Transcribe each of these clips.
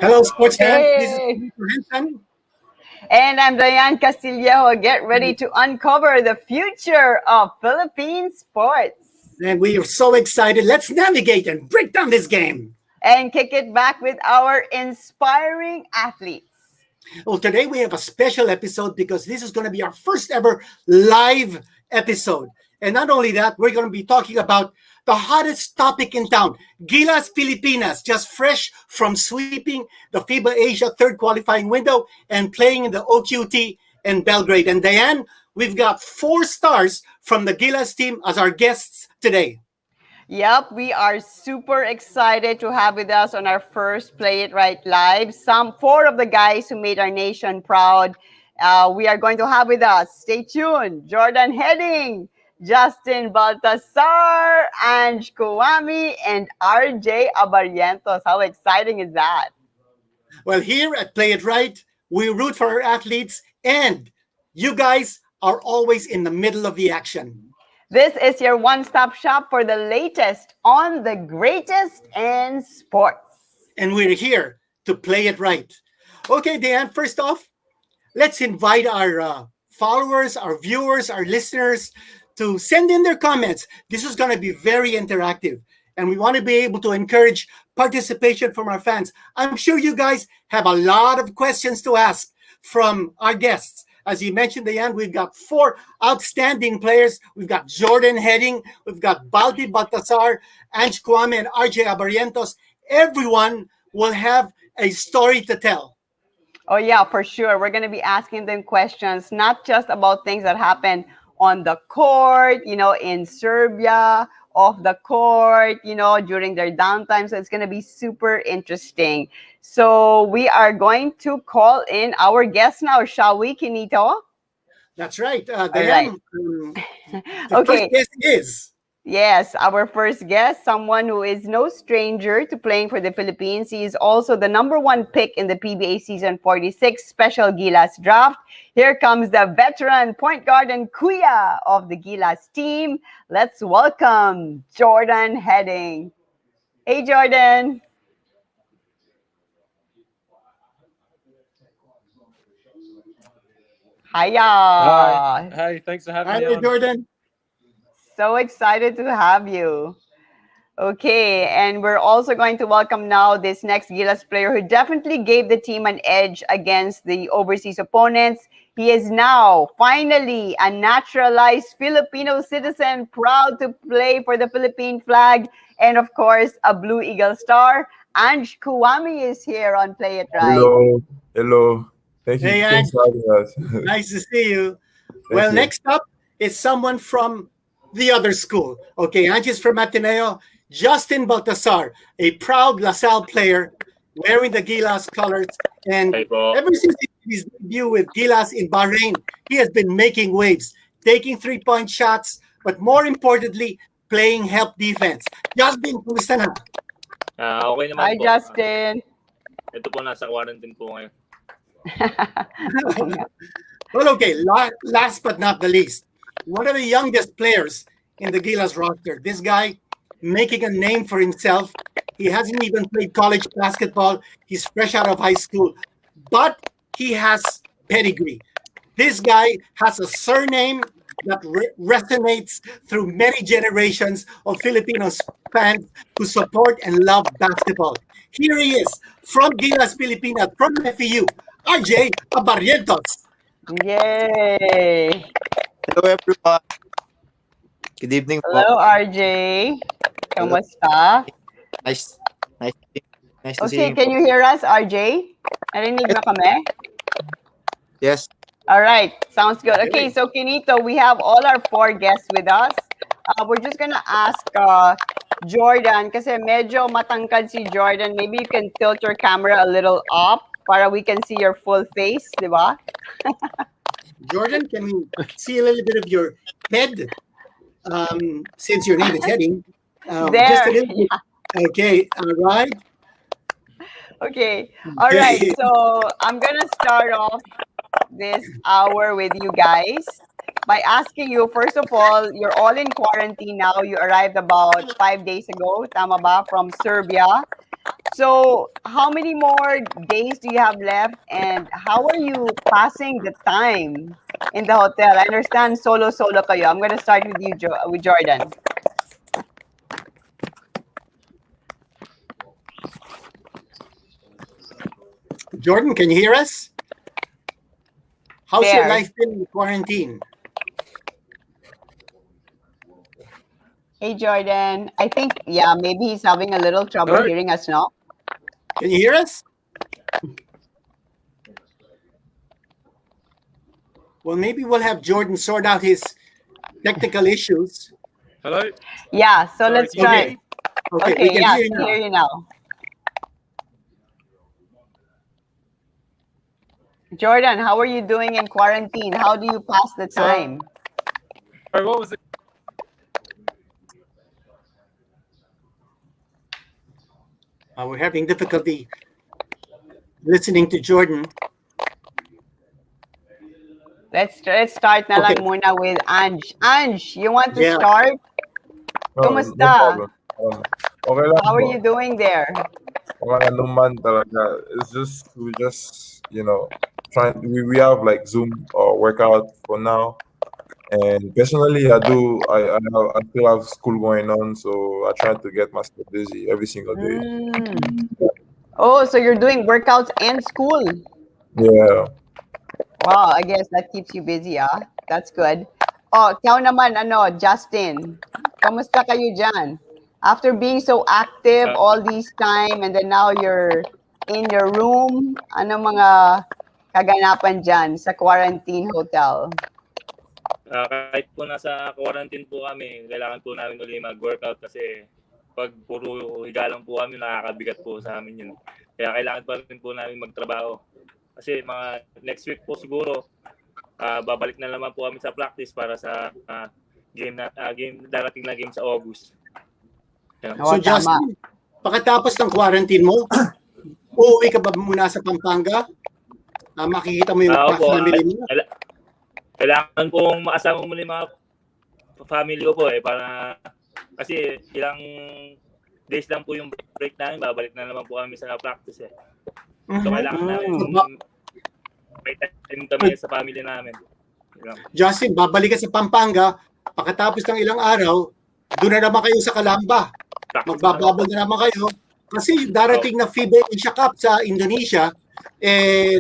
Hello, sports fans. This is Hey, Hanson. and I'm Diane Castillejo. Get ready to uncover the future of Philippine sports And we are so excited. Let's navigate and break down this game. and kick it back with our inspiring athletes. Well, today we have a special episode because this is going to be our first ever live episode. And not only that, we're going to be talking about the hottest topic in town, Gilas Pilipinas, just fresh from sweeping the FIBA Asia third qualifying window and playing in the OQT in Belgrade. And Diane, we've got 4 stars from the Gilas team as our guests today. Yep, we are super excited to have with us on our first Play It Right Live some 4 of the guys who made our nation proud. We are going to have with us, stay tuned, Jordan Heading, Justin Baltasar, Ange Kouami, and RJ Abarientos. How exciting is that? Well, here at Play It Right, we root for our athletes, and you guys are always in the middle of the action. This is your one-stop shop for the latest on the greatest in sports. And we're here to play it right. Okay, Dan, first off, let's invite our followers, our viewers, our listeners to send in their comments. This is going to be very interactive, and we want to be able to encourage participation from our fans. I'm sure you guys have a lot of questions to ask from our guests. As you mentioned, Diane, we've got 4 outstanding players. We've got Jordan Heading, we've got Balti Baltasar, Ange Kwame, and RJ Abarientos. Everyone will have a story to tell. Oh yeah, for sure. We're going to be asking them questions, not just about things that happen on the court, in Serbia, off the court, during their downtime. So it's going to be super interesting. So we are going to call in our guest now, shall we, Kinito? That's right. All right. Diane, the first Okay. guest is. Yes, our first guest, someone who is no stranger to playing for the Philippines. He is also the number 1 pick in the PBA Season 46 Special Gilas Draft. Here comes the veteran point guard and kuya of the Gilas team. Let's welcome Jordan Heading. Hey, Jordan. Hiya. Hi. Thanks for having me Hi, on. Jordan. So excited to have you. Okay, and we're also going to welcome now this next Gilas player who definitely gave the team an edge against the overseas opponents. He is now finally a naturalized Filipino citizen, proud to play for the Philippine flag, and of course, a Blue Eagle star. Ange Kouami is here on Play It Right. Hello. Hello. Thank you. Hey, Thanks Ange. for having us. Nice to see you. Thank you. Next up is someone from the other school. Okay, Ange's from Ateneo. Justin Baltasar, a proud LaSalle player, wearing the Gilas colors. And Hey po. ever since his debut with Gilas in Bahrain, he has been making waves, taking three-point shots, but more importantly, playing help defense. Justin, kumusta na? Okay naman Hi, po. Justin. Ito po, nasa quarantine po ngayon. Well, okay, last but not the least, one of the youngest players in the Gilas roster. This guy making a name for himself. He hasn't even played college basketball. He's fresh out of high school, but he has pedigree. This guy has a surname that resonates through many generations of Filipino fans who support and love basketball. Here he is from Gilas Pilipinas, from FEU, RJ Abarrientos. Yay! Hello everyone. Good evening po. Hello, RJ. Hello. Kamusta? Nice to see Okay, you. can you hear us, RJ? Narinig mo kami? Yes. All right, sounds good. Okay, so Kinito, we have all our 4 guests with us. We're just gonna ask Jordan, kasi medyo matangkad si Jordan. Maybe you can tilt your camera a little up para we can see your full face, di ba? Jordan, can we see a little bit of your head? Since your name is heading. There. Just a little bit. Okay, all right. Okay, all right. So I'm gonna start off this hour with you guys by asking you, first of all, you're all in quarantine now. You arrived about 5 days ago, tama ba, from Serbia. So how many more days do you have left, and how are you passing the time in the hotel? I understand solo kayo. I'm gonna start with you, with Jordan. Jordan, can you hear us? How's your There. life been in quarantine? Hey, Jordan. I think, yeah, maybe he's having a little trouble Alright. hearing us now. Can you hear us? Well, maybe we'll have Jordan sort out his technical issues. Hello? Yeah, so Sorry, let's can you try. hear me? Okay, Okay, we can yeah, hear you can now. hear you now. Jordan, how are you doing in quarantine? How do you pass the time? Sorry, what was it? We're having difficulty listening to Jordan. Let's start na lang Okay. muna with Ange. Ange, you want to Yeah. start? No Kumusta? problem. Okay lang How are po. you doing there? Mga naman talaga. We just, we have like Zoom or workout for now. And personally, I still have school going on, so I try to get myself busy every single day. Mm. Oh, so you're doing workouts and school. Yeah. Wow, I guess that keeps you busy, ah. That's good. Oh, ikaw naman, Justin. Kamusta kayo dyan? After being so active all this time and then now you're in your room, ano mga kaganapan dyan sa quarantine hotel? Kahit po nasa quarantine po kami, kailangan po namin ulit mag-workout kasi pag puro higa lang po kami, nakakabigat po sa amin yun. Kaya kailangan pa rin po namin magtrabaho. Kasi mga next week po siguro, babalik na naman po kami sa practice para sa darating na game sa August. Yeah. Oo, So Justin, pagkatapos ng quarantine mo, uuwi ka ba muna sa Pampanga? Makikita mo yung family mo? Kailangan pong makasama muna yung mga family ko po para kasi ilang days lang po yung break namin, babalik na naman po kami sa practice eh. So kailangan namin may time kami sa family namin. Justin, babalik ka sa Pampanga, pagkatapos ng ilang araw, doon na naman kayo sa Calamba. Magbababol na naman kayo. Kasi darating na FIBA Asia Cup sa Indonesia,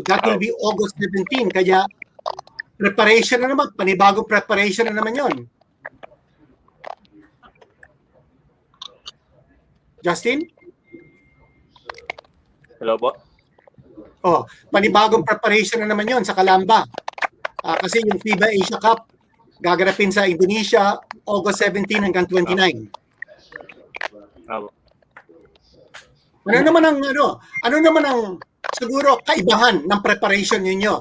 that will be August 17. Kaya preparation na naman, panibagong preparation na naman yon. Justin? Hello po? Oh, panibagong preparation na naman yon sa Calamba. Kasi yung FIBA Asia Cup gaganapin sa Indonesia August 17 hanggang 29. Opo. Ano naman ang siguro kaibahan ng preparation ninyo?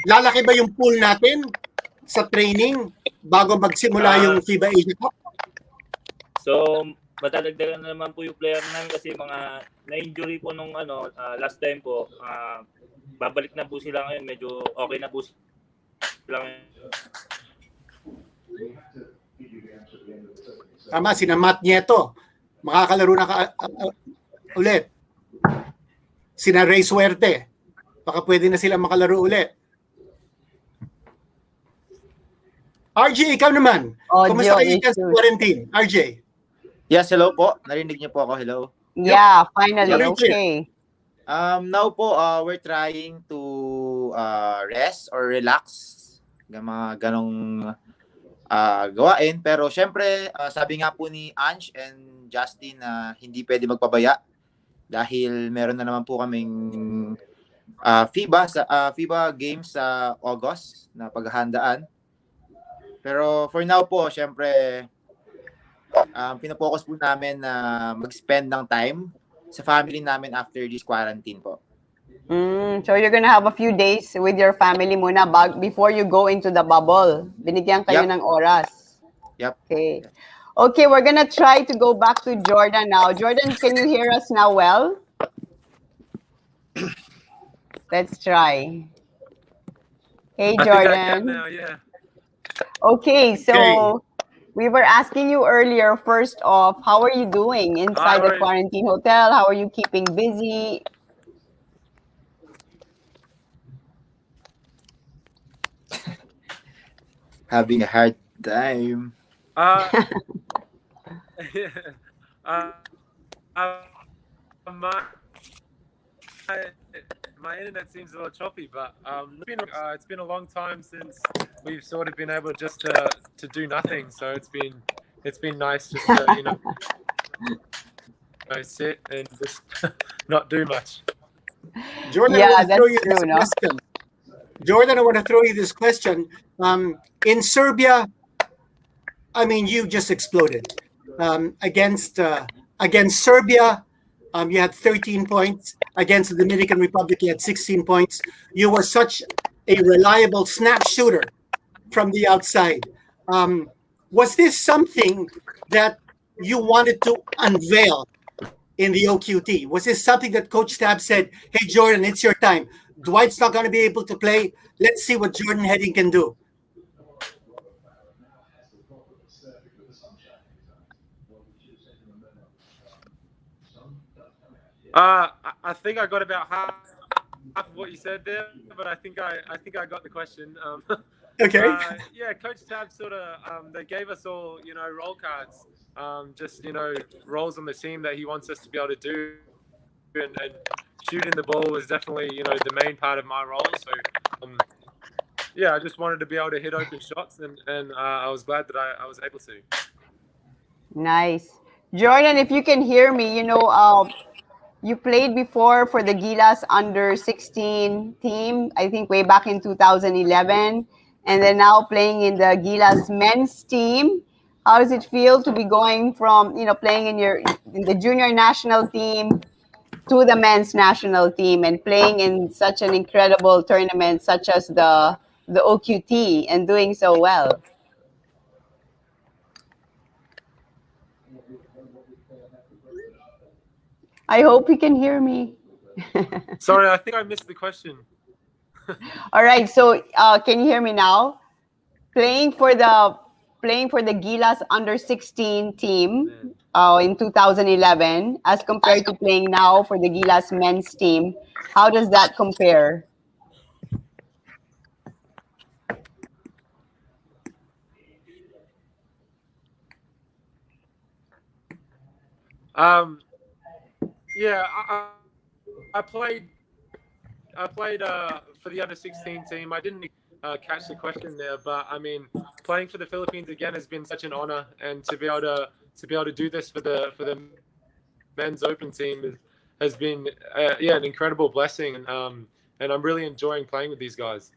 Lalaki ba yung pool natin sa training bago magsimula yung FIBA Asia Cup? So, matadagdagan na naman po yung player namin kasi mga na-injury po nung last time po. Babalik na po sila ngayon. Medyo okay na po sila ngayon. Tama, sina Matt Nieto. Makakalaro na ulit. Sina Ray Suerte. Baka pwede na sila makalaro ulit. RJ, ikaw naman. Kumusta kayo dyan sa quarantine? RJ? Yes, hello po. Narinig niyo po ako. Hello. Yeah, finally. Very clear. Okay. Now po, we're trying to rest or relax. Mga ganong gawain. Pero syempre, sabi nga po ni Ange and Justin na hindi pwede magpabaya dahil meron na naman po kaming FIBA games sa August na paghahandaan. Pero for now po, syempre, pinapokus po namin na mag-spend ng time sa family namin after this quarantine po. So you're gonna have a few days with your family muna before you go into the bubble. Binigyan kayo ng oras. Yep. Okay. Okay, we're gonna try to go back to Jordan now. Jordan, can you hear us now well? Let's try. Hey, Jordan. I think I can now, yeah. Okay, so we were asking you earlier, first off, how are you doing inside the quarantine hotel? How are you keeping busy? Having a hard time. My internet seems a little choppy, but it's been a long time since we've sort of been able just to do nothing. So it's been nice just to sit and just not do much. Jordan, Yeah, I want to throw that's you true, this no? question. Jordan, I want to throw you this question. In Serbia, I mean, you just exploded. Against Serbia, you had 13 points. Against the Dominican Republic, you had 16 points. You were such a reliable snap shooter from the outside. Was this something that you wanted to unveil in the OQT? Was this something that Coach Tab said, hey, Jordan, it's your time. Dwight's not going to be able to play. Let's see what Jordan Heading can do. I think I got about half of what you said there, but I think I got the question. Okay. Yeah, Coach Tab sort of they gave us all role cards, just roles on the team that he wants us to be able to do, and shooting the ball was definitely the main part of my role. So yeah, I just wanted to be able to hit open shots, and I was glad that I was able to. Nice. Jordan, if you can hear me, you played before for the Gilas under 16 team, I think way back in 2011, and then now playing in the Gilas men's team. How does it feel to be going from, playing in the junior national team to the men's national team and playing in such an incredible tournament such as the OQT and doing so well? I hope you can hear me. Sorry, I think I missed the question. All right, so can you hear me now? Playing for the Gilas under 16 team in 2011 as compared to playing now for the Gilas men's team, how does that compare? Yeah, I played for the under 16 team. I didn't catch the question there, but I mean, playing for the Philippines again has been such an honor, and to be able to do this for the men's open team has been an incredible blessing, and I'm really enjoying playing with these guys.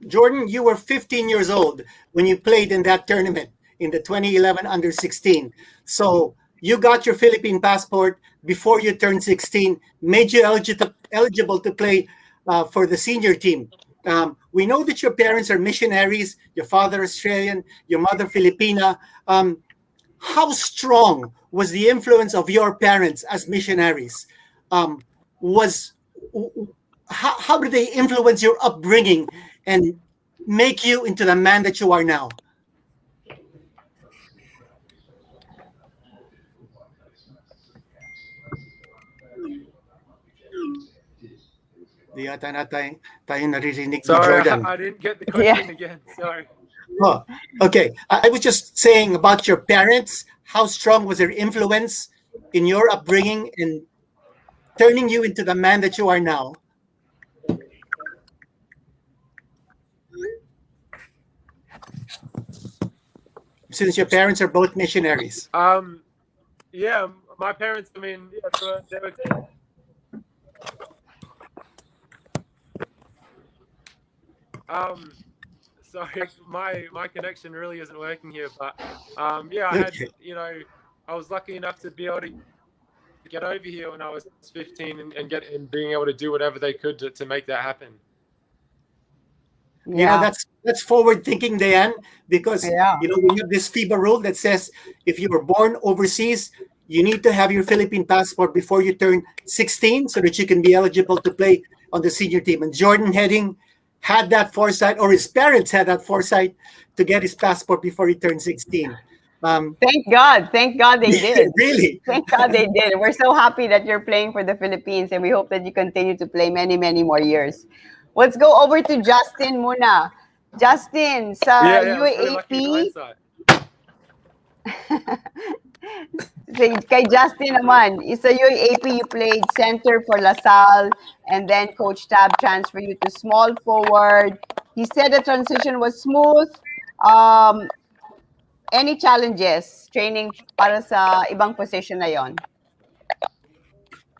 Jordan, you were 15 years old when you played in that tournament in the 2011 under 16. So you got your Philippine passport before you turned 16, made you eligible to play for the senior team. We know that your parents are missionaries, your father Australian, your mother Filipina. How strong was the influence of your parents as missionaries? Was how did they influence your upbringing and make you into the man that you are now? Di yata na tayo naririnig ni Sorry, Jordan. I didn't get the Yeah. question again. Sorry. Oh, okay. I was just saying about your parents. How strong was their influence in your upbringing and turning you into the man that you are now? Since your parents are both missionaries. Yeah, my parents. I mean, yeah, they were. Sorry, my connection really isn't working here, but yeah, I had, Okay. I was lucky enough to be able to get over here when I was 15 and being able to do whatever they could to make that happen. You know, Yeah. that's forward thinking, Diane, because Yeah. we have this FIBA rule that says if you were born overseas, you need to have your Philippine passport before you turn 16 so that you can be eligible to play on the senior team. And Jordan Heading had that foresight, or his parents had that foresight to get his passport before he turned 16. Thank God. Thank God they did. Really? Thank God they did. We're so happy that you're playing for the Philippines, and we hope that you continue to play many, many more years. Let's go over to Justin muna. Justin, sa Yeah, I was really UAP, lucky in hindsight. kay Justin naman, sa UAP, you played center for LaSalle, and then Coach Tab transferred you to small forward. He said the transition was smooth. Any challenges training para sa ibang position na yon?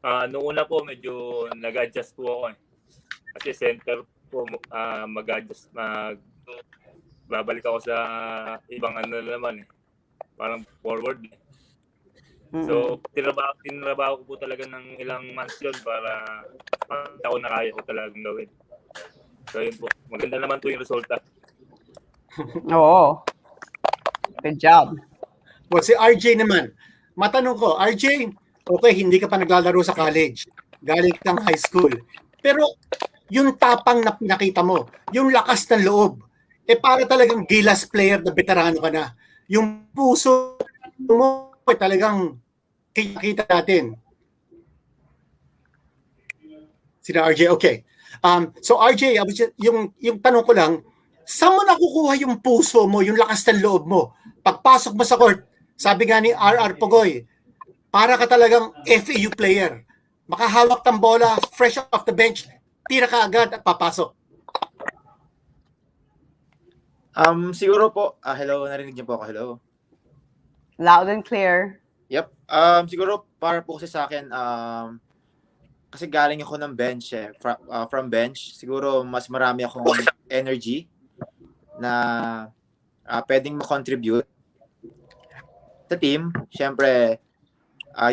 Noong una po, medyo nag-adjust po ako eh. Kasi center po, mag-adjust, babalik ako sa ibang ano naman eh. Parang forward eh. So, tinrabaho ko po talaga ng ilang months yun para makita ko na kaya ko talagang gawin. So, yun po. Maganda naman po yung resulta. Oo. Good job. Well, si RJ naman. Matanong ko, RJ, okay, hindi ka pa naglalaro sa college. Galing kang high school. Pero yung tapang na pinakita mo, yung lakas ng loob, para talagang Gilas player na veterano ka na. Yung puso mo talagang kita natin. Sina RJ, okay. So RJ, yung tanong ko lang, saan mo nakukuha yung puso mo, yung lakas ng loob mo? Pagpasok mo sa court, sabi nga ni RR Pogoy, para ka talagang FAU player. Makahawak ng bola, fresh off the bench, tira ka agad at papasok. Siguro po, hello, narinig niyo po ako, hello. Loud and clear. Yep. Siguro para po kasi sa akin, kasi galing ako ng bench eh, from bench, siguro mas marami akong energy na pwedeng ma-contribute sa team. Siyempre,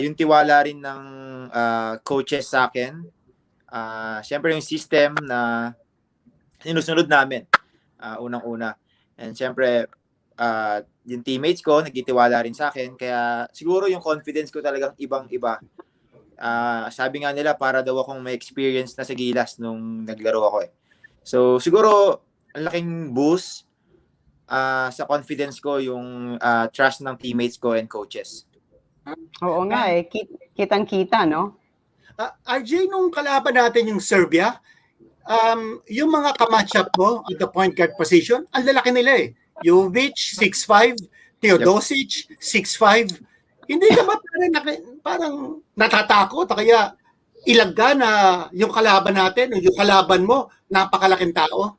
yung tiwala rin ng coaches sa akin. Siyempre yung system na sinusunod namin, unang-una. And siyempre, yung teammates ko, nagtitiwala rin sa akin. Kaya siguro yung confidence ko talagang ibang-iba. Sabi nga nila, para daw akong may experience na sa Gilas nung naglaro ako eh. So siguro, ang laking boost sa confidence ko yung trust ng teammates ko and coaches. Oo nga eh. Kitang-kita, no? RJ, nung kalaban natin yung Serbia, yung mga kamatchup mo at the point guard position, ang lalaki nila eh. Jovic, 6'5", Teodosic, 6'5". Hindi ka ba parang natatakot? Kaya ilagga na yung kalaban natin, yung kalaban mo, napakalaking tao?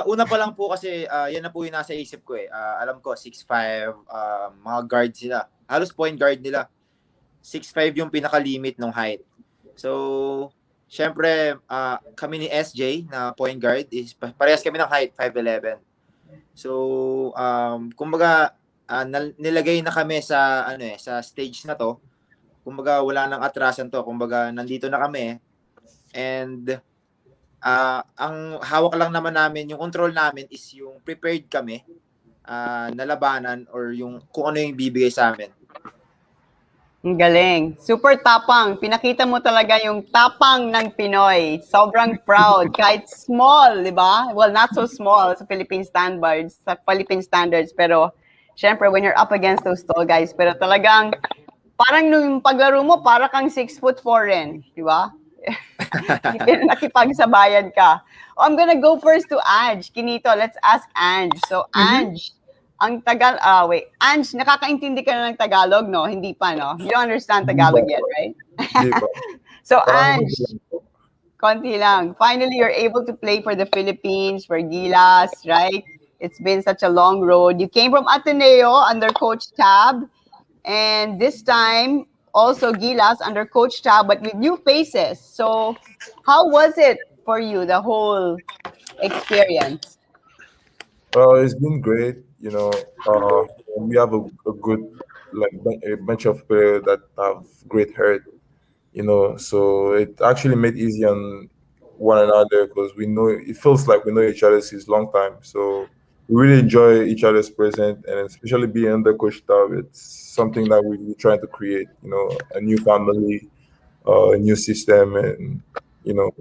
Una pa lang po kasi yan na po yung nasa isip ko eh. Alam ko 6'5", mga guard sila. Halos point guard nila. 6'5" yung pinaka-limit ng height. So, syempre, kami ni SJ na point guard is parehas kami ng height, 5'11". So, kumbaga, nilagay na kami sa sa stage na to. Kumbaga, wala nang atrasan to. Kumbaga, nandito na kami. And ang hawak lang naman namin, yung control namin is yung prepared kami na labanan or yung kung ano yung bibigay sa amin. Ang galing. Super tapang. Pinakita mo talaga yung tapang ng Pinoy. Sobrang proud. Kahit small, di ba? Well, not so small sa Philippine standards. Pero, syempre, when you're up against those tall guys, pero talagang, parang nung paglaro mo, para kang 6'4" rin. Di ba? Nakipagsabayan ka. Oh, I'm gonna go first to Ange. Kinito, let's ask Ange. So, Ange, Ange, nakakaintindi ka na ng Tagalog, no? Hindi pa, no? You don't understand Tagalog yet, right? Hindi pa. So, Parang Ange, konti lang. Finally, you're able to play for the Philippines, for Gilas, right? It's been such a long road. You came from Ateneo under Coach Tab, and this time, also Gilas under Coach Tab, but with new faces. So, how was it for you, the whole experience? Well, it's been great. We have a good a bunch of players that have great heart. So it actually made easy on one another because we know it feels like we know each other since long time. So we really enjoy each other's presence, and especially being under Coach Tab, it's something that we're trying to create. A new family, a new system, and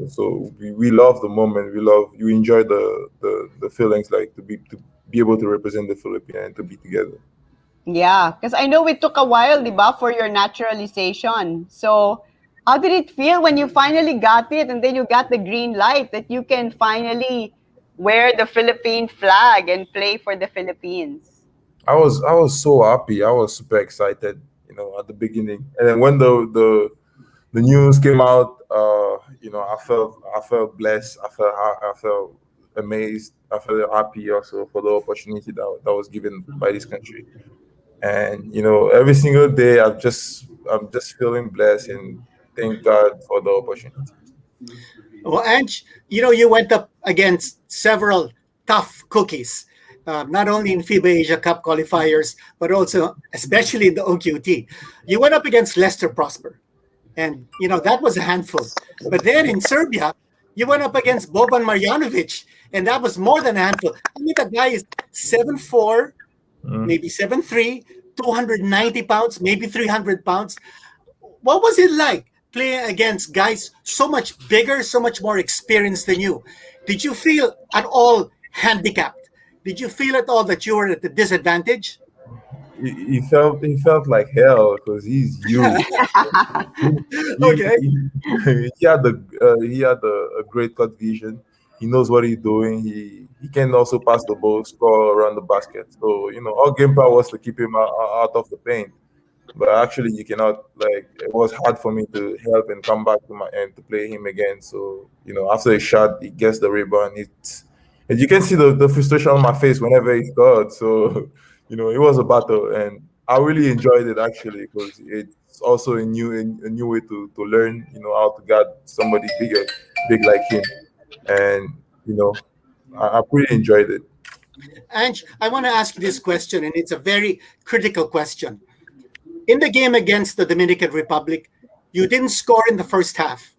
so we love the moment. We enjoy the feelings like to be able to represent the Philippines and to be together. Yeah, because I know it took a while, di ba, for your naturalization. So, how did it feel when you finally got it and then you got the green light that you can finally wear the Philippine flag and play for the Philippines? I was so happy. I was super excited, at the beginning, and then when the news came out, I felt blessed. I felt amazed. I felt happy also for the opportunity that was given by this country. And every single day, I'm just feeling blessed and thank God for the opportunity. Well, Ange, you went up against several tough cookies, not only in FIBA Asia Cup qualifiers, but also, especially in the OQT. You went up against Lester Prosper, and that was a handful. But then in Serbia, you went up against Boban Marjanovic, and that was more than a handful. I mean, the guy is 7'4", maybe 7'3", 290 pounds, maybe 300 pounds. What was it like playing against guys so much bigger, so much more experienced than you? Did you feel at all handicapped? Did you feel at all that you were at a disadvantage? He felt like hell because he's huge. Okay. He had a great cut vision. He knows what he's doing. He can also pass the ball, score around the basket. So our game plan was to keep him out of the paint. But actually, you cannot, like, it was hard for me to help and come back to my end to play him again. So after a shot, he gets the rebound. And you can see the frustration on my face whenever he scored. So it was a battle, and I really enjoyed it actually because it's also a new way to learn how to guard somebody big like him. And I pretty enjoyed it. Ange, I want to ask you this question, and it's a very critical question. In the game against the Dominican Republic, you didn't score in the first half.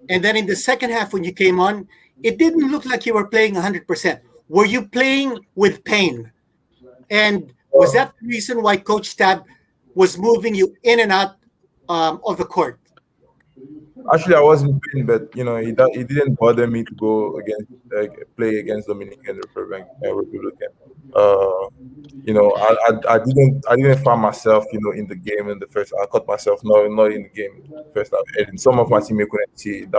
And then in the second half, when you came on, it didn't look like you were playing 100%. Were you playing with pain? And was that the reason why Coach Tab was moving you in and out of the court? Actually, I wasn't playing, but it didn't bother me to go against play against Dominican Republican. I didn't find myself in the game in the first. I caught myself not in the game first half, and some of my teammates couldn't see it.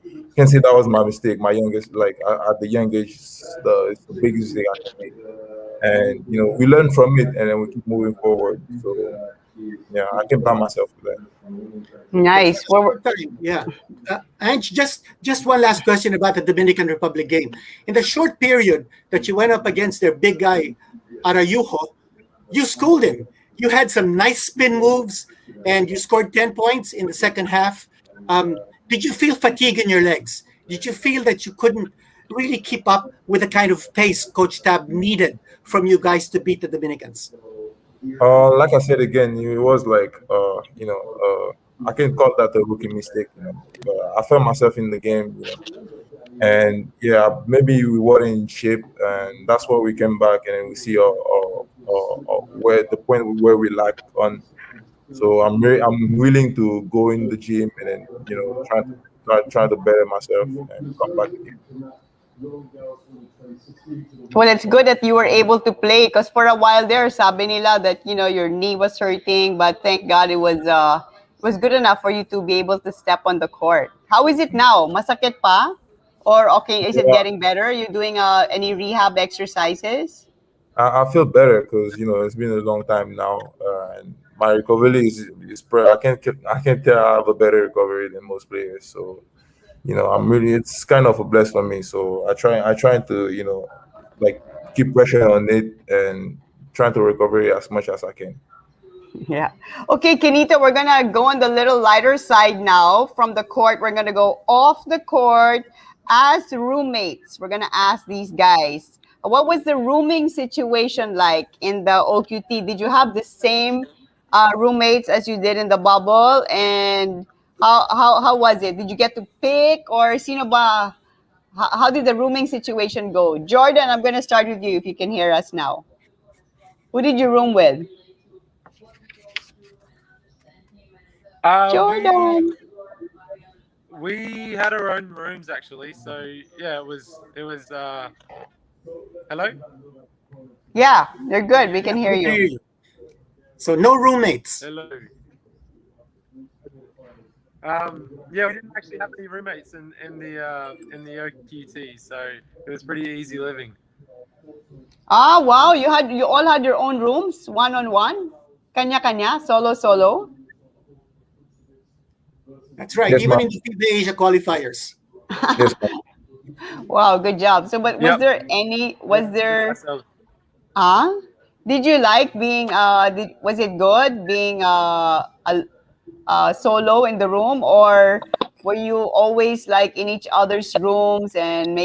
You can say that was my mistake. My youngest, like at the young age, it's the biggest mistake I can make. And we learn from it, and then we keep moving forward. So yeah, I can blame myself for that. Nice. Well, Yeah. Ange, just one last question about the Dominican Republic game. In the short period that you went up against their big guy, Araujo, you schooled him. You had some nice spin moves, and you scored 10 points in the second half. Did you feel fatigue in your legs? Did you feel that you couldn't really keep up with the kind of pace Coach Tab needed from you guys to beat the Dominicans? Like I said again, it was like I can call that a rookie mistake, But I felt myself in the game, and yeah, maybe we weren't in shape, and that's why we came back and then we see where the point where we lacked on. So I'm willing to go in the gym and then try to better myself and come back again. Well, it's good that you were able to play because for a while there, sabi nila that your knee was hurting, but thank God it was good enough for you to be able to step on the court. How is it now? Masakit pa? Or okay, is it Yeah, getting better? Are you doing any rehab exercises? I feel better because it's been a long time now, and my recovery I can't tell I have a better recovery than most players. So it's kind of a bless for me. So I try to like keep pressure on it and trying to recover it as much as I can. Yeah. Okay, Kenita, we're gonna go on the little lighter side now. From the court, we're gonna go off the court as roommates. We're gonna ask these guys, what was the rooming situation like in the OQT? Did you have the same roommates as you did in the bubble? And how was it? Did you get to pick or sino ba? How did the rooming situation go? Jordan, I'm gonna start with you if you can hear us now. Who did you room with? Uh, we Jordan. we had our own rooms actually. So yeah, it was. Hello. Yeah, they're good. We Yeah, can hear we can you. hear you. So no roommates. Hello. Yeah, we didn't actually have any roommates in the OQT, so it was pretty easy living. Ah, wow. You all had your own rooms, one on one, kanya-kanya, solo. That's right. Yes, Even ma'am. in the FIBA Asia qualifiers. Yes, ma'am. Wow, good job. So, but was Yep. there any? Was Just there? ourselves. Huh? Did you like being? Was it good being solo in the room, or were you always like in each other's rooms and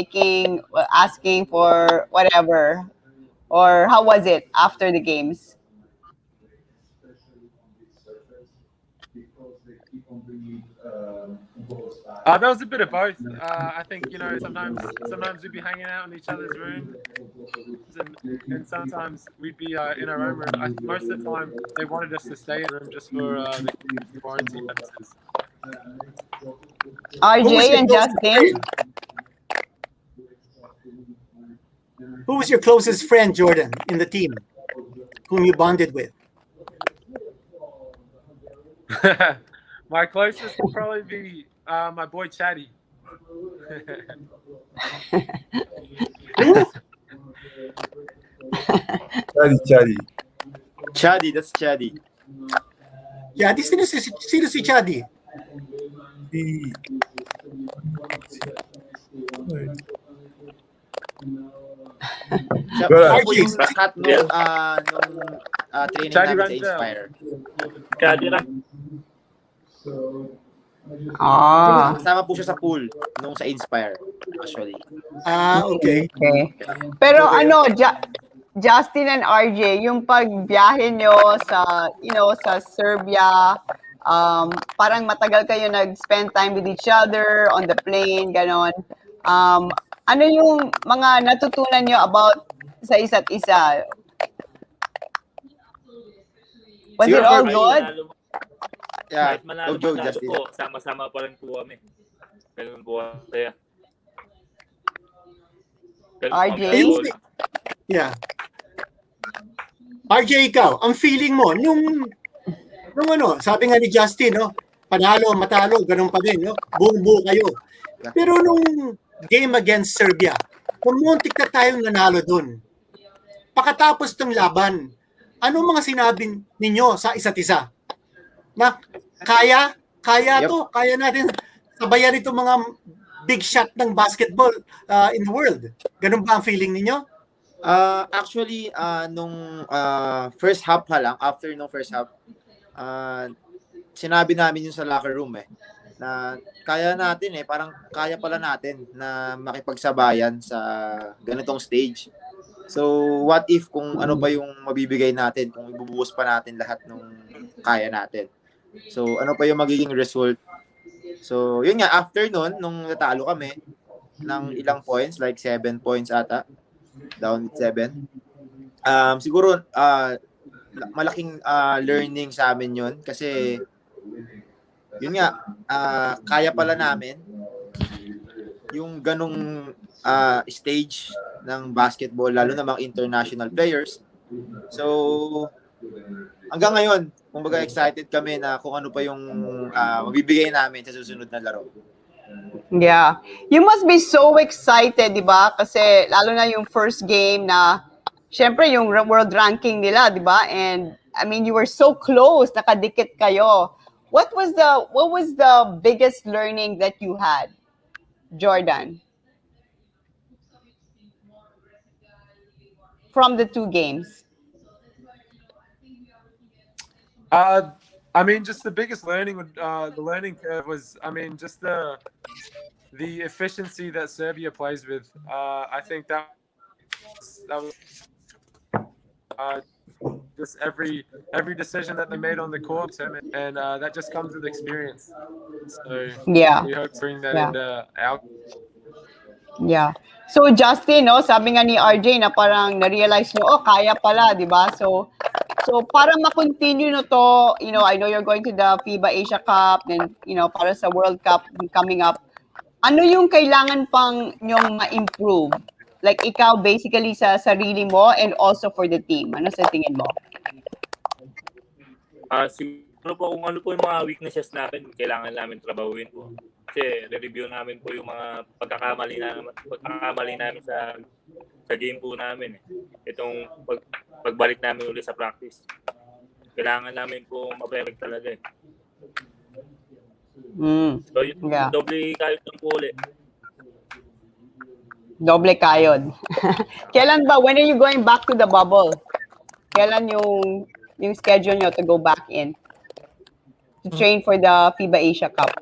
asking for whatever? Or how was it after the games? That was a bit of both. I think sometimes we'd be hanging out in each other's rooms, and sometimes we'd be in our own room. Most of the time, they wanted us to stay in the room just for the quarantine purposes. Who was RJ your and closest Justin. friend? Who was your closest friend, Jordan, in the team, whom you bonded with? My closest would probably be my boy Chatty. Who? Chadi. Chaddy, that's Chaddy. Yeah, sino si Chadi? The- Siya, Well, siya po RJ, yung cut nung training Chaddy namin sa Rangel. Inspire. Kadira. Ah, Kasama po siya sa pool nung sa Inspire, actually. okay. okay. Pero Okay, ano, Justin and RJ, yung pagbiyahe nyo sa Serbia, parang matagal kayo nag-spend time with each other on the plane, ganon. Ano yung mga natutunan nyo about sa isa't isa? Was it Siguro all for me, good? Yeah, Kahit manalo go manalo Justin. po, sama-sama pa rin po kami. Ganun po kaya. Ganun po RJ? kami Ayun, ka-solid. yeah. RJ, ikaw, ang feeling mo, nung sabi nga ni Justin, no, panalo, matalo, ganun pa din, no? Buong-buo kayo. Pero nung game against Serbia, pumuntik na tayong nanalo dun. Pakatapos ng laban, anong mga sinabi ninyo sa isa't isa? Na kaya Yep. kaya natin sabayan itong mga big shot ng basketball in the world. Ganun ba ang feeling ninyo? Actually, nung first half pa lang, after nung first half, ah, sinabi namin yun sa locker room na kaya natin parang kaya pala natin na makipagsabayan sa ganitong stage. So, what if kung ano pa yung mabibigay natin, kung ibubuhos pa natin lahat nung kaya natin. So, ano pa yung magiging result. So, yun nga, after nun, nung natalo kami ng ilang points, like 7 points ata, down with 7. Siguro, malaking learning sa amin yun kasi yun nga, kaya pala namin yung ganong stage ng basketball, lalo na mga international players. So, hanggang ngayon, kumbaga excited kami na kung ano pa yung mabibigay namin sa susunod na laro. Yeah. You must be so excited, di ba? Kasi lalo na yung first game na, syempre yung world ranking nila, di ba? And I mean, you were so close, nakadikit kayo. What was the biggest learning that you had, Jordan, from the two games? I mean, just the biggest learning would the learning curve was, I mean, just the efficiency that Serbia plays with. I think that was just every decision that they made on the court, and that just comes with experience. So Yeah. we hope to bring that Yeah. into our. Yeah. So Justin, no, sabi nga ni RJ na parang na-realize nyo, oh, kaya pala, di ba? So para ma-continue no to, I know you're going to the FIBA Asia Cup, then, para sa World Cup coming up, ano yung kailangan pang nyong ma-improve? Like, ikaw basically sa sarili mo and also for the team. Ano sa tingin mo? Siguro po kung ano po yung mga weaknesses natin, kailangan namin trabahuin po. Kasi re-review namin po yung mga pagkakamali namin sa game po namin. Itong pagbalik namin ulit sa practice. Kailangan namin po ma-perfect talaga . So, Yeah. doble kayod lang po ulit. Doble kayod. Kailan ba? When are you going back to the bubble? Kailan yung schedule nyo to go back in? To train for the FIBA Asia Cup?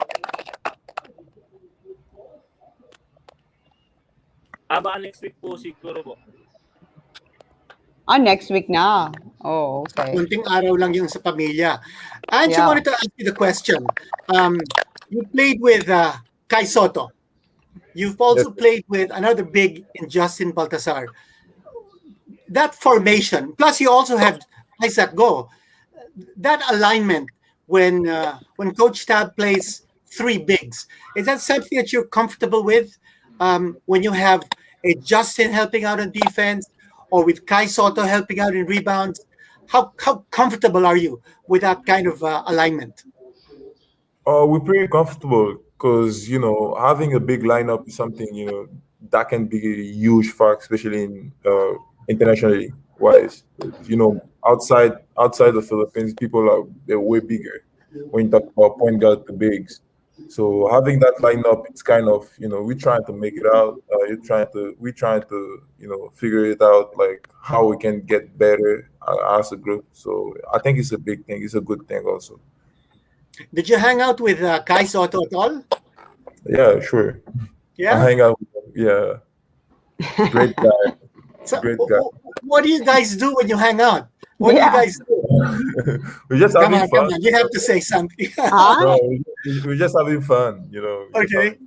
Baka next week po siguro po. Next week na. Oh, okay. Kunting araw lang yung sa pamilya. And she Yeah. wanted to ask you the question. You played with Kai Soto. You've also played with another big in Justin Baltazar. That formation, plus you also have Isaac Go. That alignment when Coach Tab plays three bigs, is that something that you're comfortable with when you have a Justin helping out on defense or with Kai Soto helping out in rebounds? How comfortable are you with that kind of alignment? We're pretty comfortable because having a big lineup is something that can be a huge fact, especially in internationally wise. Outside the Philippines, they're way bigger when you talk about point guard to bigs. So having that lineup, it's kind of we're trying to make it out. We're trying to figure it out, like how we can get better as a group. So I think it's a big thing. It's a good thing also. Did you hang out with Kai Soto at all? Yeah, sure. Yeah. I hang out with him. Yeah. Great guy. So, Great guy. what do you guys do when you hang out? What do you guys do? We're just Come having on, fun. you have to say something. Huh? No, we're just having fun, Okay.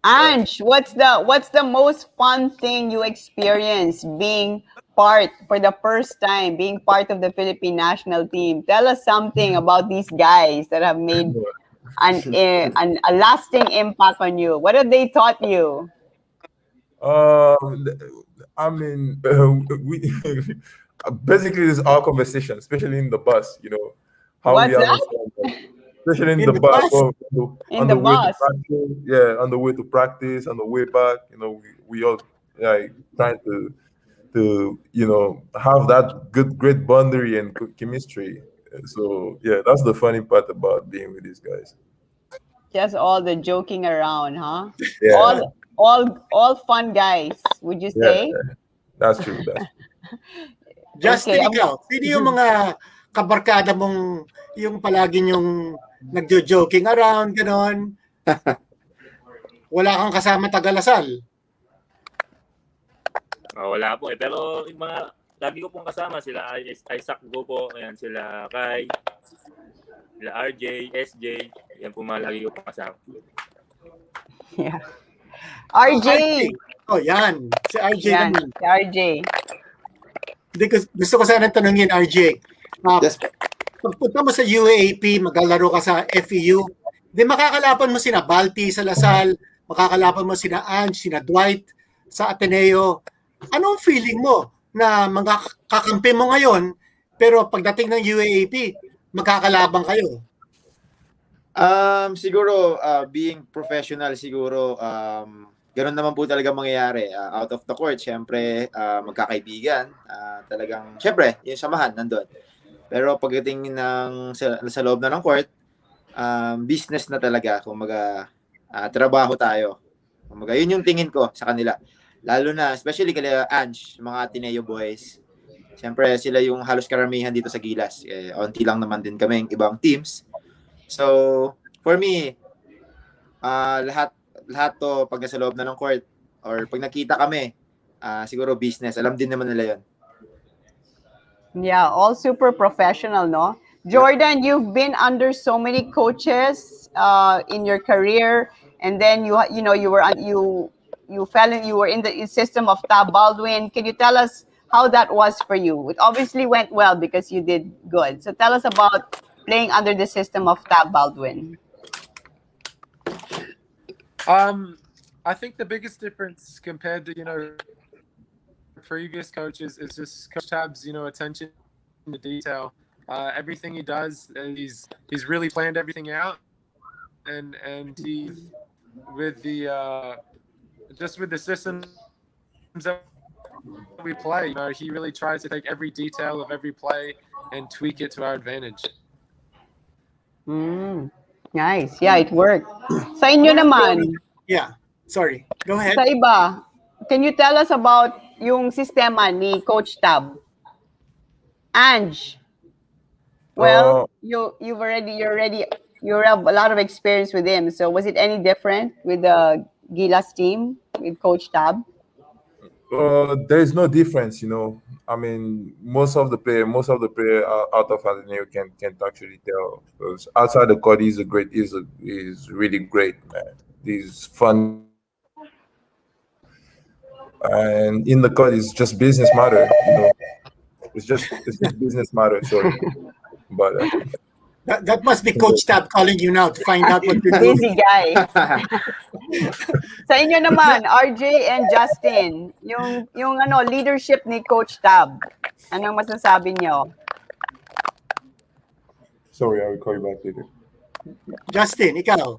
Ange, what's the most fun thing you experienced being part for the first time, being part of the Philippine national team? Tell us something about these guys that have made a lasting impact on you. What have they taught you? I mean, we basically it's our conversation, especially in the bus. How What's we that? understand that. Especially in In the the bus, bus? In on the the way to bus. practice. Yeah, on the way to practice, on the way back. We all like trying to have that great boundary and chemistry. So yeah, that's the funny part about being with these guys. Just all the joking around, huh? Yeah, All fun guys, would you yeah, say? That's true. That's Justin, Okay, ikaw, sino yung mga kabarkada mong yung palagi yung nagjo-joking around, ganon? Wala kang kasama taga-Lasal. Wala po eh. Pero yung mga lagi ko pong kasama sila Isaac Go po, ayan sila Kai, sila RJ, SJ, yan po mga lagi ko pong kasama. yeah. RJ. Oh, yan. Si RJ Yan, naman. si RJ. Gusto ko sana tanungin, RJ. Yes. Pagpunta mo sa UAAP, maglalaro ka sa FEU, di makakalaban mo sina Balti sa Lasal, makakalaban mo sina Ange, sina Dwight sa Ateneo. Anong feeling mo na mga kakampi mo ngayon, pero pagdating ng UAAP, magkakalaban kayo? Siguro, being professional, siguro, ganun naman po talaga mangyayari. Out of the court, syempre, magkakaibigan. Talagang, syempre, yung samahan, nandun. Pero pagdating sa loob na ng court, business na talaga. Kumaga, trabaho tayo. Kumaga, yun yung tingin ko sa kanila. Lalo na, especially kaya Ange, mga Ateneo boys. Siyempre, sila yung halos karamihan dito sa Gilas. Onti lang naman din kaming ibang teams. So, for me, lahat to pag nasa loob na ng court or pag nakita kami, siguro business. Alam din naman nila yun. Yeah, all super professional, no? Jordan, you've been under so many coaches in your career, and then you were in the system of Tab Baldwin. Can you tell us how that was for you? It obviously went well because you did good. So tell us about playing under the system of Tab Baldwin. I think the biggest difference compared to previous coaches is just Coach Tab's attention to detail. Everything he does, he's really planned everything out, and he with the systems that we play, he really tries to take every detail of every play and tweak it to our advantage. Nice. Yeah, it worked. Sa inyo naman. Yeah. Sorry. Go ahead. Sa iba, can you tell us about yung sistema ni Coach Tab? Ange. Well, you have a lot of experience with him. So was it any different with the Gilas team with Coach Tab? There is no difference, I mean, most of the player out of Ateneo can't actually tell, because outside the court he's really great, man. He's fun, and in the court it's just business matter, It's just business matter. Sorry, but That must be Coach Tab calling you now to find out what you're doing. Busy guy. Sa inyo naman, RJ and Justin, yung leadership ni Coach Tab. Anong masasabi niyo? sorry, I will call you back later. Justin, ikaw.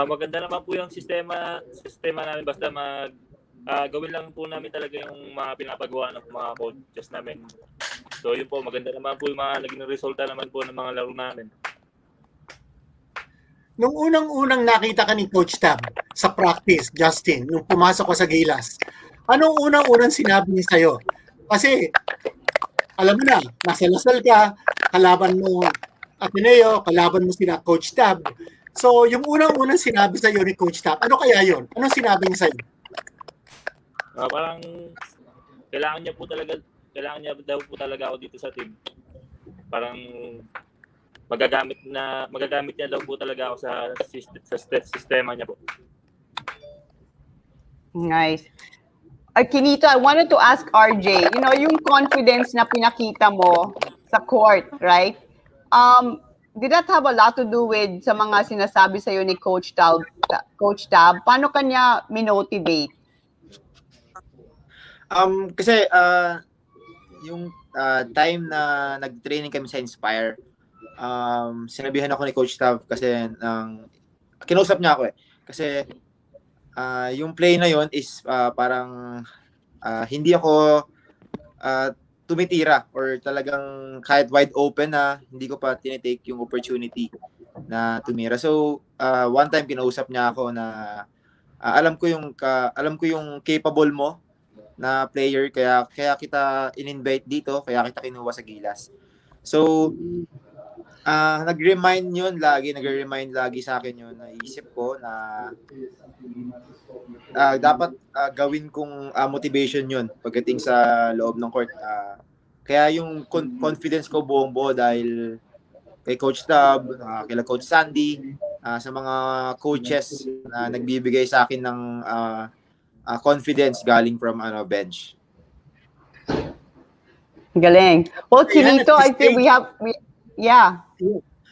Maganda naman po yung sistema namin, basta gawin lang po namin talaga yung mga pinapagawa ng mga coaches namin. So yun po, maganda naman po yung mga naging resulta naman po ng mga laro namin. Nung unang nakita ka ni Coach Tab sa practice, Justin, nung pumasok ko sa Gilas, anong unang sinabi niya sa'yo? Kasi, alam mo na, nasa Lasal ka, kalaban mo Ateneo, kalaban mo sina Coach Tab. So, yung unang sinabi sa'yo ni Coach Tab, ano kaya yun? Anong sinabi niya sa'yo? Parang kailangan niya daw po talaga ako dito sa team. Parang magagamit niya daw po talaga ako sa sistema niya po. Nice. Kinito, I wanted to ask RJ, yung confidence na pinakita mo sa court, right? Did that have a lot to do with sa mga sinasabi sa'yo ni Coach Tab? Paano kanya minotivate? Kasi yung time na nag-training kami sa Inspire, sinabihan ako ni Coach Tav kasi kinausap niya ako kasi yung play na yon is parang hindi ako tumitira or talagang kahit wide open na hindi ko pa tinitake yung opportunity na tumira. So one time kinausap niya ako na alam ko yung capable mo na player, kaya kita in-invite dito, kaya kita kinuha sa Gilas. So, nagre-remind lagi sa akin yun, naisip ko na dapat gawin kong motivation yun pagdating sa loob ng court. Kaya yung confidence ko buong-buo dahil kay Coach Tab, kila Coach Sandy, sa mga coaches na nagbibigay sa akin ng confidence galing from bench. Galing. Well, Diane, at Kinito, this I feel yeah.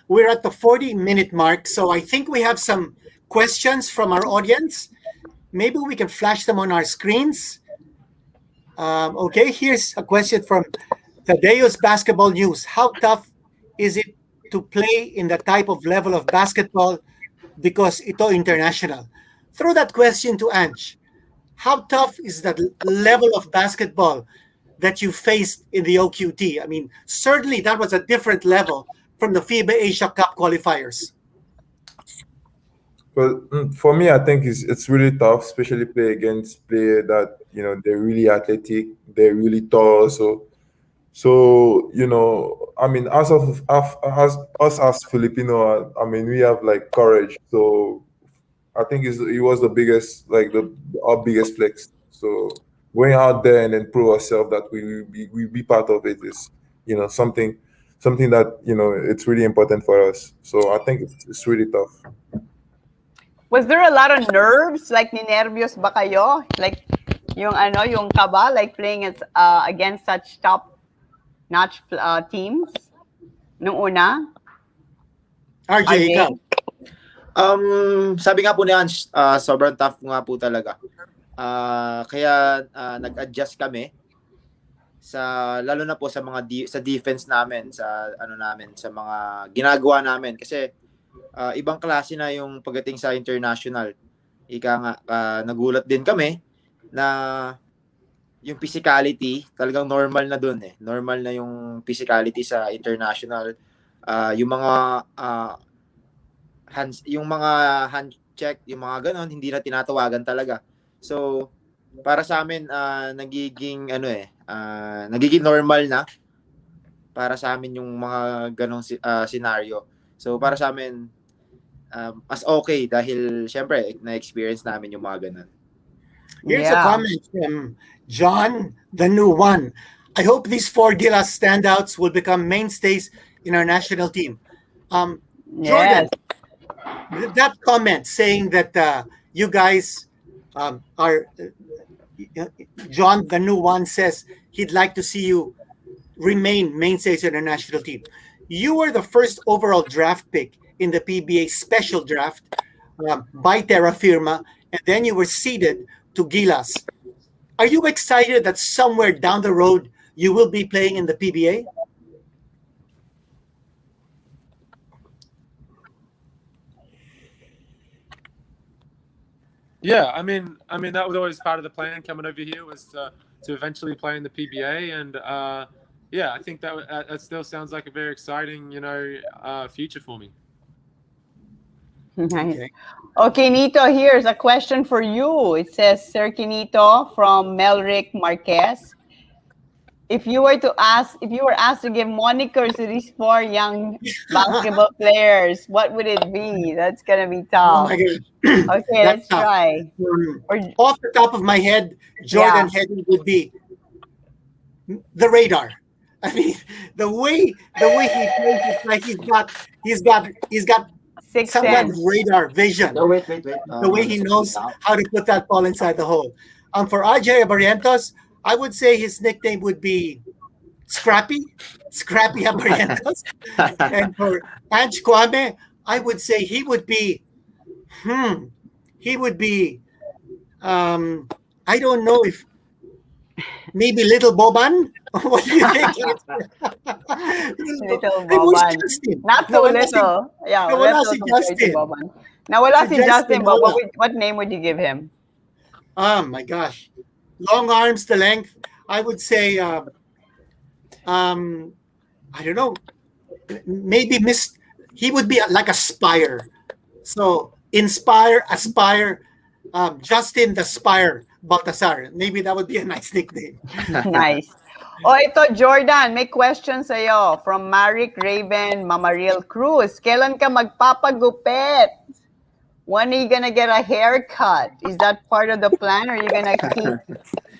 we're at the 40-minute mark, so I think we have some questions from our audience. Maybe we can flash them on our screens. Okay, here's a question from Tadeo's Basketball News. How tough is it to play in the type of level of basketball because ito international? Throw that question to Ange. How tough is that level of basketball that you faced in the OQT? I mean, certainly that was a different level from the FIBA Asia Cup qualifiers. But for me, I think it's really tough, especially play against players that they're really athletic, they're really tall. So I mean, us as Filipino, I mean, we have like courage. So I think it was the biggest, like our biggest flex. So going out there and then prove ourselves that we be part of it is something that it's really important for us. So I think it's really tough. Was there a lot of nerves? Like, ninervyos ba kayo? Like, yung kaba, like playing against such top-notch teams? Nung una? RJ, ikaw. Sabi nga po ni Ange, sobrang tough nga po talaga. Kaya nag-adjust kami lalo na po sa sa defense namin, sa sa mga ginagawa namin kasi ibang klase na yung pagdating sa international. Ika nga, nagulat din kami na yung physicality talagang normal na dun eh. Normal na yung physicality sa international. Yung mga hand check, yung mga ganon, hindi na tinatawagan talaga. So, para sa amin, nagiging normal na para sa amin yung mga ganong scenario. So, para sa amin, as okay dahil syempre na-experience namin yung mga ganun. Here's a comment from John, the new one. I hope these 4 Gilas standouts will become mainstays in our national team. Jordan, that comment saying that you guys are John, the new one, says he'd like to see you remain mainstays in our national team. You were the first overall draft pick in the PBA special draft by Terra Firma, and then you were seeded to Gilas. Are you excited that somewhere down the road you will be playing in the PBA? Yeah, I mean that was always part of the plan coming over here was to eventually play in the PBA, and yeah, I think that still sounds like a very exciting future for me. Nice. Okay, Nito, here's a question for you. It says, Sir Kinito from Melrick Marquez. If you were asked to give monikers to these 4 young basketball players, what would it be? That's gonna be tough. Oh my God. Okay, let's try. Off the top of my head, Jordan Headley would be the radar. I mean, the way he plays, it's like he's got Sixth some kind of sense. radar vision. No, wait. The way he knows how to put that ball inside the hole. For RJ Barrientos, I would say his nickname would be Scrappy Barrientos. And for Ange Kwame, I would say he would be, I don't know if maybe Little Boban. What do you think? Little Boban. Not so little. Yeah, nawala little si compared to Justin. Boban. Nawala si Justin, but wala. what name would you give him? Oh my gosh. Long arms, the length. I would say, I don't know. Maybe he would be like Aspire. So inspire, aspire, Justin the Spire Baltasar. Maybe that would be a nice nickname. Nice. O ito, Jordan, may question sa'yo from Marik Raven Mamaril Cruz. Kailan ka magpapagupit? When are you gonna get a haircut? Is that part of the plan, or are you gonna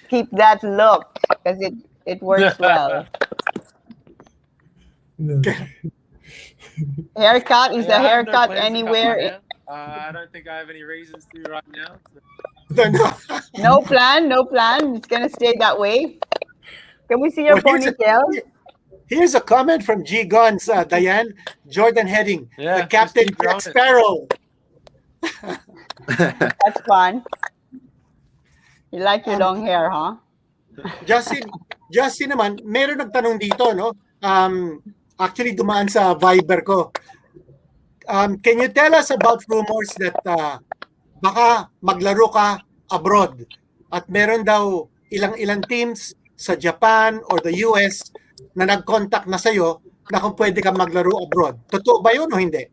keep that look? Because it works well. Haircut, is the I have no haircut plans to cut my anywhere? hair. I don't think I have any reasons to right now. No plan, no plan. It's gonna stay that way. Can we see your Well, ponytail? Here's a comment from G Guns, Diane. Jordan Heading, Yeah, the Captain just keep Jack growing it. Sparrow. That's fun. You like your long hair, huh? Justin naman, meron nagtanong dito, no? Actually, dumaan sa Viber ko. Can you tell us about rumors that baka maglaro ka abroad? At meron daw ilang teams sa Japan or the US na nag-contact na sa'yo na kung pwede ka maglaro abroad. Totoo ba yun o hindi?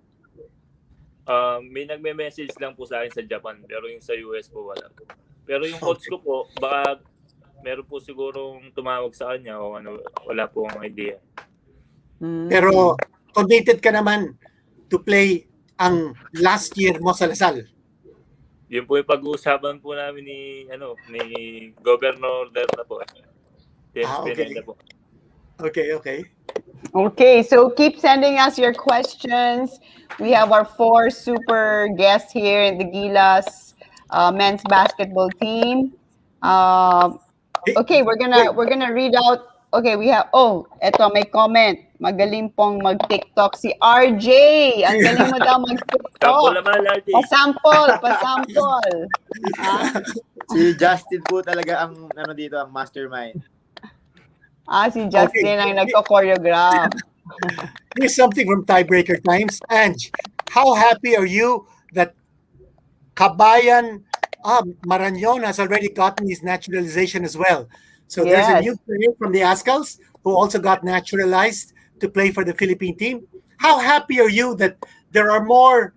May nagme-message lang po sa akin sa Japan, pero yung sa US po wala po. Pero yung coach ko po, baka meron po sigurong tumawag sa kanya o ano, wala po ang idea. Pero committed ka naman to play ang last year mo sa Lasal. Yun po yung pag-uusapan po namin ni Governor Derna po. Okay. Po. Okay. Okay, so keep sending us your questions. We have our 4 super guests here in the Gilas men's basketball team. Okay, we're gonna read out. Okay, we have. Eto may comment. Magaling pong mag-TikTok si RJ. Ang galing mo daw mag-TikTok. Sample naman, RJ. Pasample. Si Justin po talaga ang dito, ang mastermind. Si Justin ang nagko-choreograph. Here's something from Tiebreaker Times. Ange, how happy are you that Kabayan Marañon has already gotten his naturalization as well? So there's a new player from the Ascals who also got naturalized to play for the Philippine team. How happy are you that there are more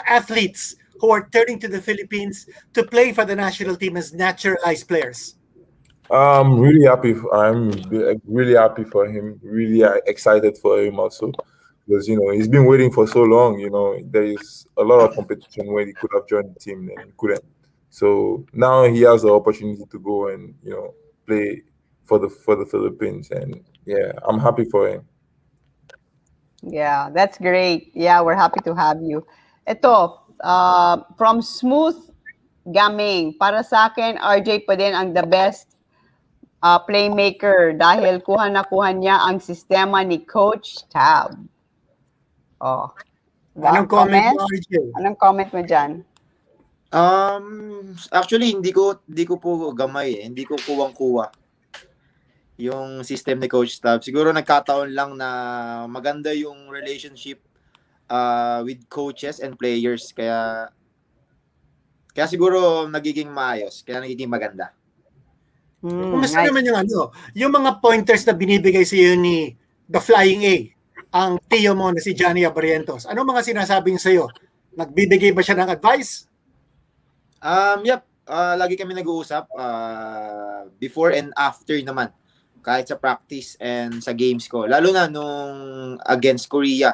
athletes who are turning to the Philippines to play for the national team as naturalized players? I'm really happy for him. Really excited for him also, because he's been waiting for so long. There is a lot of competition where he could have joined the team and he couldn't. So now he has the opportunity to go and play for the Philippines, and yeah, I'm happy for him. Yeah, that's great. Yeah, we're happy to have you. Ito, from Smooth Gaming, para sa akin, RJ pa din ang the best playmaker dahil kuha niya ang sistema ni Coach Tab. Anong comment mo, RJ? Anong comment mo dyan? Actually, hindi ko po gamay. Hindi ko kuwang-kuwa yung system ni Coach Tab. Siguro nagkataon lang na maganda yung relationship with coaches and players. Kaya siguro nagiging maayos. Kaya nagiging maganda. Kumusta naman yung mga pointers na binibigay sa iyo ni The Flying A, ang tiyo mo na si Johnny Abarrientos? Ano mga sinasabi niya sa iyo? Nagbibigay ba siya ng advice? Yep. Lagi kami nag-uusap before and after naman. Kahit sa practice and sa games ko. Lalo na nung against Korea.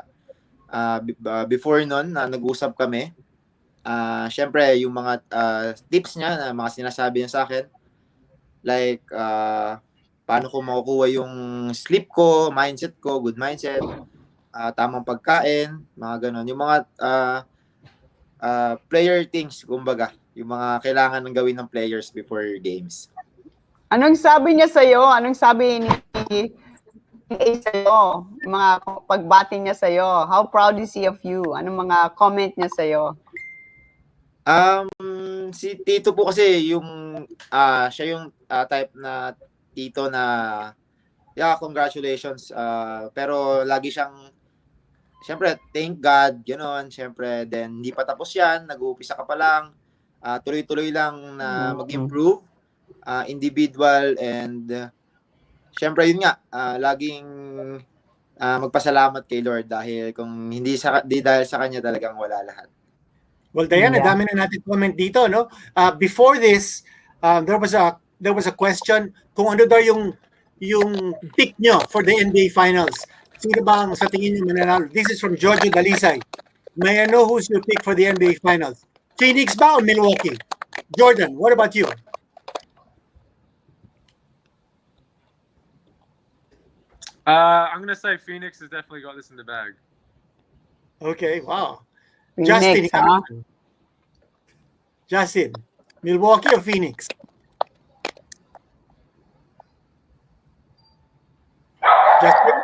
Before nun, nag-uusap kami. Syempre, yung mga tips niya, na mga sinasabi niya sa akin, like, paano ko makukuha yung sleep ko, mindset ko, good mindset, tamang pagkain, mga ganon. Yung mga player things, kumbaga. Yung mga kailangan ng gawin ng players before games. Anong sabi niya sa'yo? Anong sabi ni A sa'yo? Mga pagbati niya sa'yo? How proud is he of you? Anong mga comment niya sa'yo? Si Tito po kasi siya yung type na Tito na congratulations, pero lagi siyang syempre thank God ganoon, syempre then hindi pa tapos yan, nag-uumpisa ka pa lang, tuloy-tuloy lang na mag-improve, individual, and syempre yun nga, laging magpasalamat kay Lord dahil kung hindi dahil sa kanya talagang wala lahat. Well, Diana, Yeah. dami na natin comment dito, no? Before this, there was a question kung ano daw yung pick nyo for the NBA Finals. Sino ba ang sa tingin nyo mananalo? This is from Giorgio Dalisay. May I know who's your pick for the NBA Finals? Phoenix ba o Milwaukee? Jordan, what about you? I'm gonna say Phoenix has definitely got this in the bag. Okay, wow. Justin, Phoenix, huh? Justin, Milwaukee or Phoenix? Justin?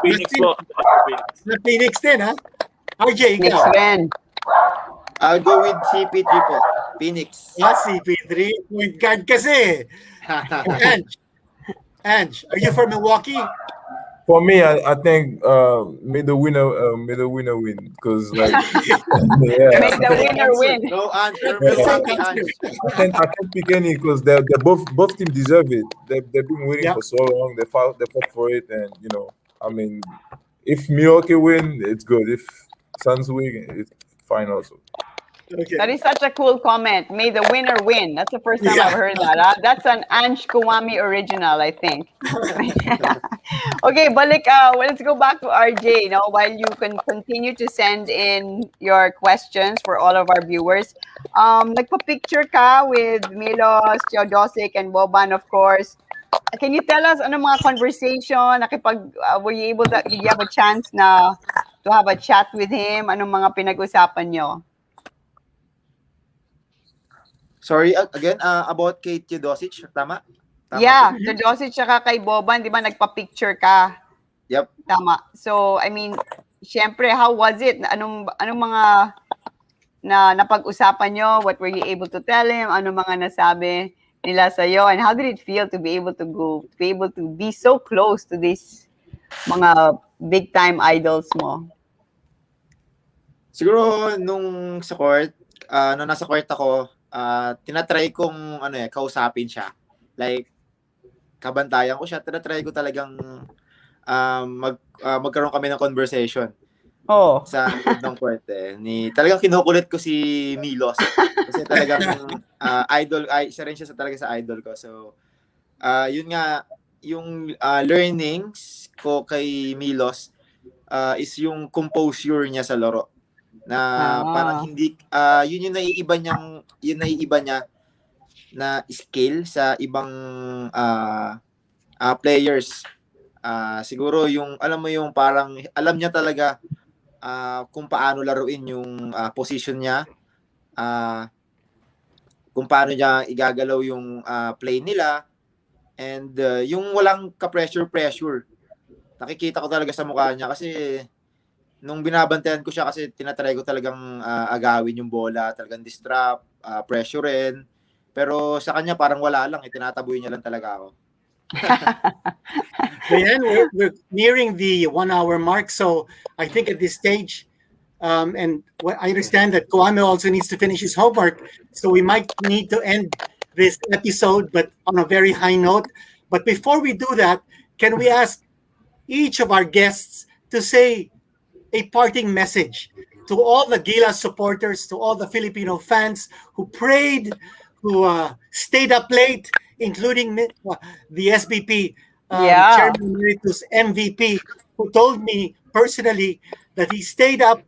Phoenix po. Phoenix. Na Phoenix din, ha? RJ, Phoenix ikaw? win. I'll go with CP3 po. Phoenix. CP3. Point guard kasi. Ange, are you from Milwaukee? For me, I think may the winner win because like yeah, Make the winner win. No answer. The No same answer. answer. I can't pick any because they're both teams deserve it. They've been waiting Yeah. for so long. They fought for it, and I mean, if Milwaukee win, it's good. If Suns win, it's fine also. Okay. That is such a cool comment. May the winner win. That's the first time Yeah. I've heard that. Huh? That's an Ange Kuwami original, I think. Okay, balik. Let's go back to RJ. While you can continue to send in your questions for all of our viewers, nagpa-picture ka with Milos, Teodosic, and Boban, of course. Can you tell us ano mga conversation? Were you able to? Did you have a chance to have a chat with him? Anong mga pinag-usapan nyo? Sorry, again, about kay Teodosic, tama? Yeah, po. Teodosic tsaka kay Boban, di ba nagpa-picture ka? Yep. Tama. So, I mean, syempre, how was it? Anong mga napag-usapan nyo? What were you able to tell him? Anong mga nasabi nila sa'yo? And how did it feel to be able to be so close to these mga big-time idols mo? Siguro nung sa court, nung nasa court ako, tinatry kong kausapin siya. Like kabantayan ko siya, tinatry ko talagang magkaroon kami ng conversation. Oh. Sa loob ng court talagang kinukulit ko si Milos kasi talagang idol, isa rin siya talaga sa idol ko. So yun nga yung learnings ko kay Milos is yung composure niya sa laro. Na parang hindi yun yung naiiba niya na skill sa ibang players. Siguro yung alam mo yung parang alam niya talaga kung paano laruin yung position niya, kung paano niya igagalaw yung play nila, and yung walang ka-pressure. Nakikita ko talaga sa mukha niya kasi nung binabantayan ko siya kasi tinatry ko talagang agawin yung bola, talagang distract, pressurein. Pero sa kanya parang wala lang, tinataboy niya lang talaga ako. Ayan, we're nearing the 1 hour mark, so I think at this stage, and I understand that Kwame also needs to finish his homework, so we might need to end this episode, but on a very high note. But before we do that, can we ask each of our guests to say a parting message to all the Gilas supporters, to all the Filipino fans who prayed, who stayed up late, including the SBP Chairman Emeritus MVP, who told me personally that he stayed up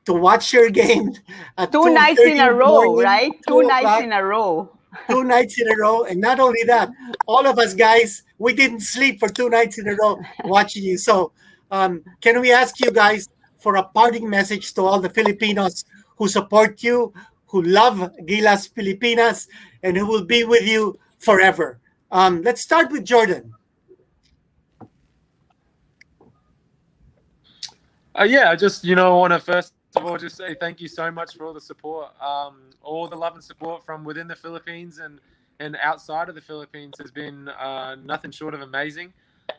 to watch your game at 2 nights in a row, right? 2 nights in a row. 2 nights in a row. And not only that, all of us guys, we didn't sleep for 2 nights in a row watching you. So can we ask you guys for a parting message to all the Filipinos who support you, who love Gilas Pilipinas, and who will be with you forever? Let's start with Jordan. I just want to first of all just say thank you so much for all the support, all the love and support from within the Philippines and outside of the Philippines has been nothing short of amazing.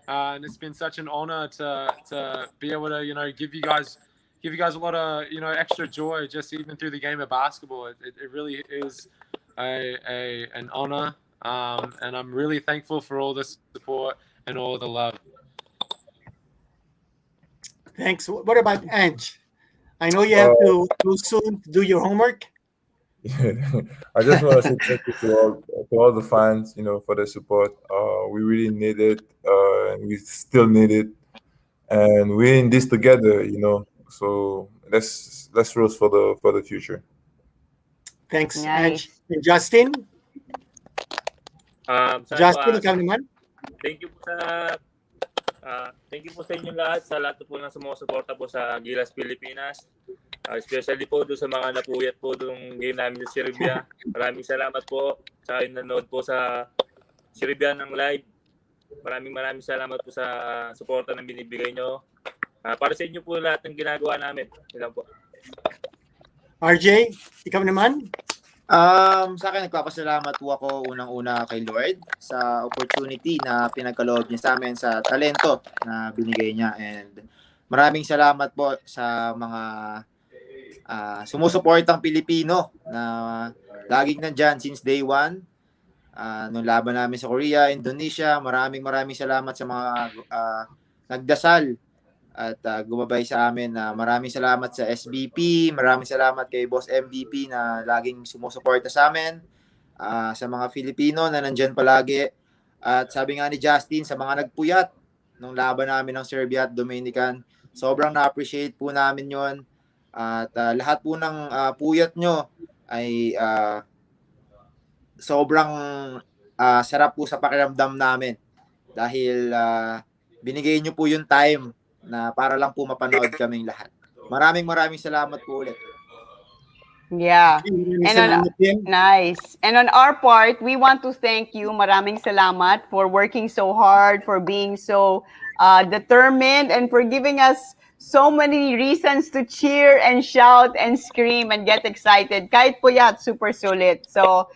And it's been such an honor to be able to give you guys a lot of extra joy just even through the game of basketball. It really is an honor, and I'm really thankful for all the support and all the love. Thanks. What about Ange? I know you have to go soon to do your homework. I just want to say thank you to all the fans, for the support. We really need it, and we still need it, and we're in this together, So let's roast for the future. Thanks, Ange. Nice. And Justin? Saan po, Justin, ikaw naman? thank you po sa inyong lahat, sa lahat po ng sumusuporta po sa Gilas Pilipinas. Especially po doon sa mga napuyat po doon game namin sa Serbia. Maraming salamat po sa yung nanood po sa Serbia ng live. Maraming salamat po sa suporta na binibigay nyo. Para sa inyo po lahat ng ginagawa namin. Yun lang po. RJ, ikaw naman? Sa akin, nagpapasalamat po ako unang-una kay Lord sa opportunity na pinagkaloob niya sa amin, sa talento na binigay niya. And maraming salamat po sa mga sumusuportang Pilipino na laging nandyan since day one. Nung laban namin sa Korea, Indonesia, maraming salamat sa mga nagdasal at gumabay sa amin. Maraming salamat sa SBP, maraming salamat kay Boss MVP na laging sumusuporta sa amin, sa mga Filipino na nandyan palagi. At sabi nga ni Justin, sa mga nagpuyat nung laban namin ng Serbia at Dominican, sobrang na-appreciate po namin yon. At lahat po ng puyat nyo ay sobrang sarap po sa pakiramdam namin dahil binigay nyo po yung time na para lang po mapanood kaming lahat. Maraming salamat po ulit. Yeah. Maraming And salamat din. nice. And on our part, we want to thank you. Maraming salamat for working so hard, for being so determined, and for giving us so many reasons to cheer and shout and scream and get excited. Kahit puyat, super sulit. So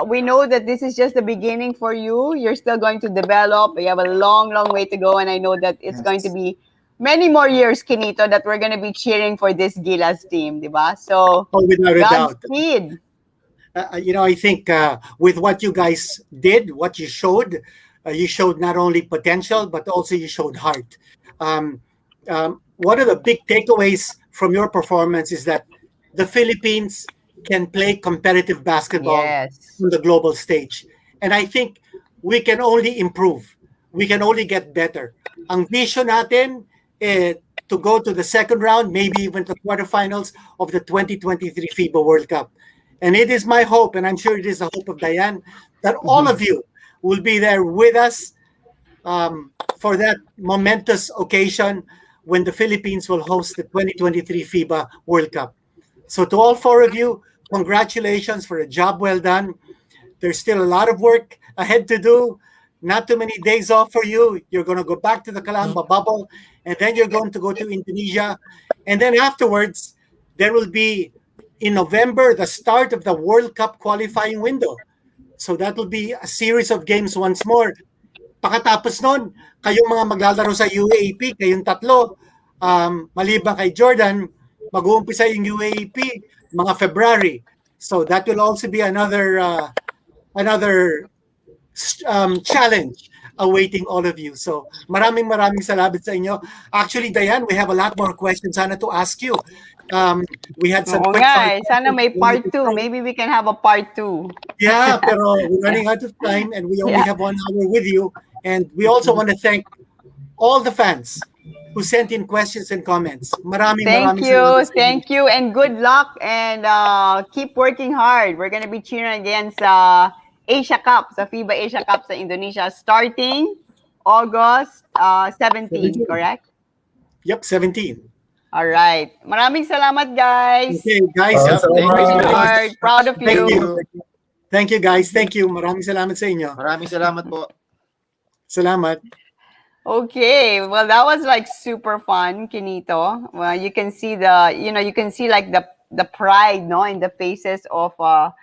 we know that this is just the beginning for you. You're still going to develop. You have a long way to go. And I know that it's going to be many more years, Kinito, that we're going to be cheering for this Gilas team, diba? So, Oh, without a doubt. Godspeed. I think with what you guys did, what you showed not only potential, but also you showed heart. One of the big takeaways from your performance is that the Philippines can play competitive basketball Yes. on the global stage. And I think we can only improve. We can only get better. Ang vision natin to go to the second round, maybe even the quarterfinals of the 2023 FIBA World Cup. And it is my hope, and I'm sure it is the hope of Diane, that all of you will be there with us for that momentous occasion when the Philippines will host the 2023 FIBA World Cup. So to all four of you, congratulations for a job well done. There's still a lot of work ahead to do. Not too many days off for you. You're going to go back to the Calamba bubble, and then you're going to go to Indonesia. And then afterwards, there will be, in November, the start of the World Cup qualifying window. So that will be a series of games once more. Pakatapos nun, kayong mga maglalaro sa UAAP, kayong tatlo, maliban kay Jordan, mag-uumpisa yung UAAP mga February. So that will also be another challenge awaiting all of you. So maraming salamat sa inyo. Actually, Diane, we have a lot more questions sana to ask you. We had some Oo quick nga fire eh. Sana may questions. part 2. Maybe we can have a part 2. Yeah, pero we're running out of time and we only Yeah. have 1 hour with you. And we also want to thank all the fans who sent in questions and comments. Maraming Thank salamat sa inyo. thank you, and good luck, and keep working hard. We're gonna be cheering against Asia Cup, sa FIBA Asia Cup sa Indonesia, starting August 17, 17. correct? Yep, 17. All right. Maraming salamat, guys. Okay, guys. Maraming salamat. Working hard. Proud of Thank you. you. Thank you, guys. Thank you. Maraming salamat sa inyo. Maraming salamat po. Salamat. Okay, well, that was like super fun, Kinito. Well, you can see you can see like the pride, no, in the faces of our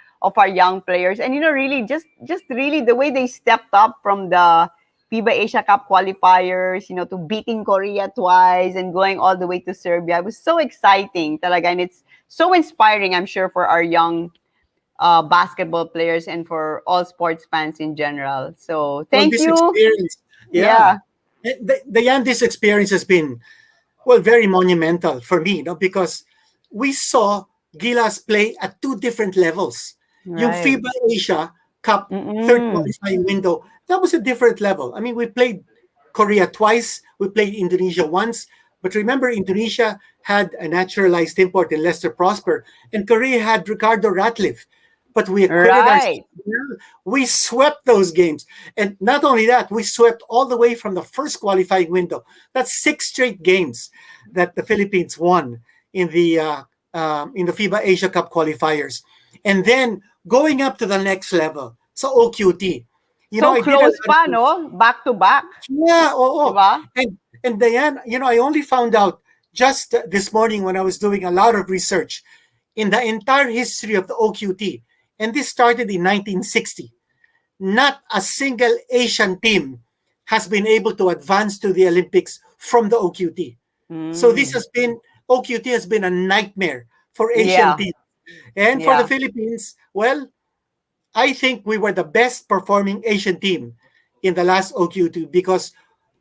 young players, and really just really the way they stepped up from the FIBA Asia Cup qualifiers, to beating Korea twice and going all the way to Serbia. It was so exciting, talaga, and it's so inspiring, I'm sure, for our young basketball players and for all sports fans in general. So thank This you. experience, Yeah. Diane, this experience has been, well, very monumental for me, because we saw Gilas play at two different levels. Yung Right. FIBA Asia Cup third Mm-mm. qualifying window, that was a different level. I mean, we played Korea twice, we played Indonesia once, but remember, Indonesia had a naturalized import in Lester Prosper, and Korea had Ricardo Ratliff. But we acquitted ourselves. Right. We swept those games. And not only that, we swept all the way from the first qualifying window. That's 6 straight games that the Philippines won in the FIBA Asia Cup qualifiers. And then going up to the next level, so OQT. So I did a close lot pa, of, no? Back to back. yeah, oo. Diba? And Diane, I only found out just this morning when I was doing a lot of research in the entire history of the OQT, and this started in 1960. Not a single Asian team has been able to advance to the Olympics from the OQT. So this Mm. has been OQT has been a nightmare for Asian Yeah. teams. And for the Yeah. Philippines, well, I think we were the best performing Asian team in the last OQ2 because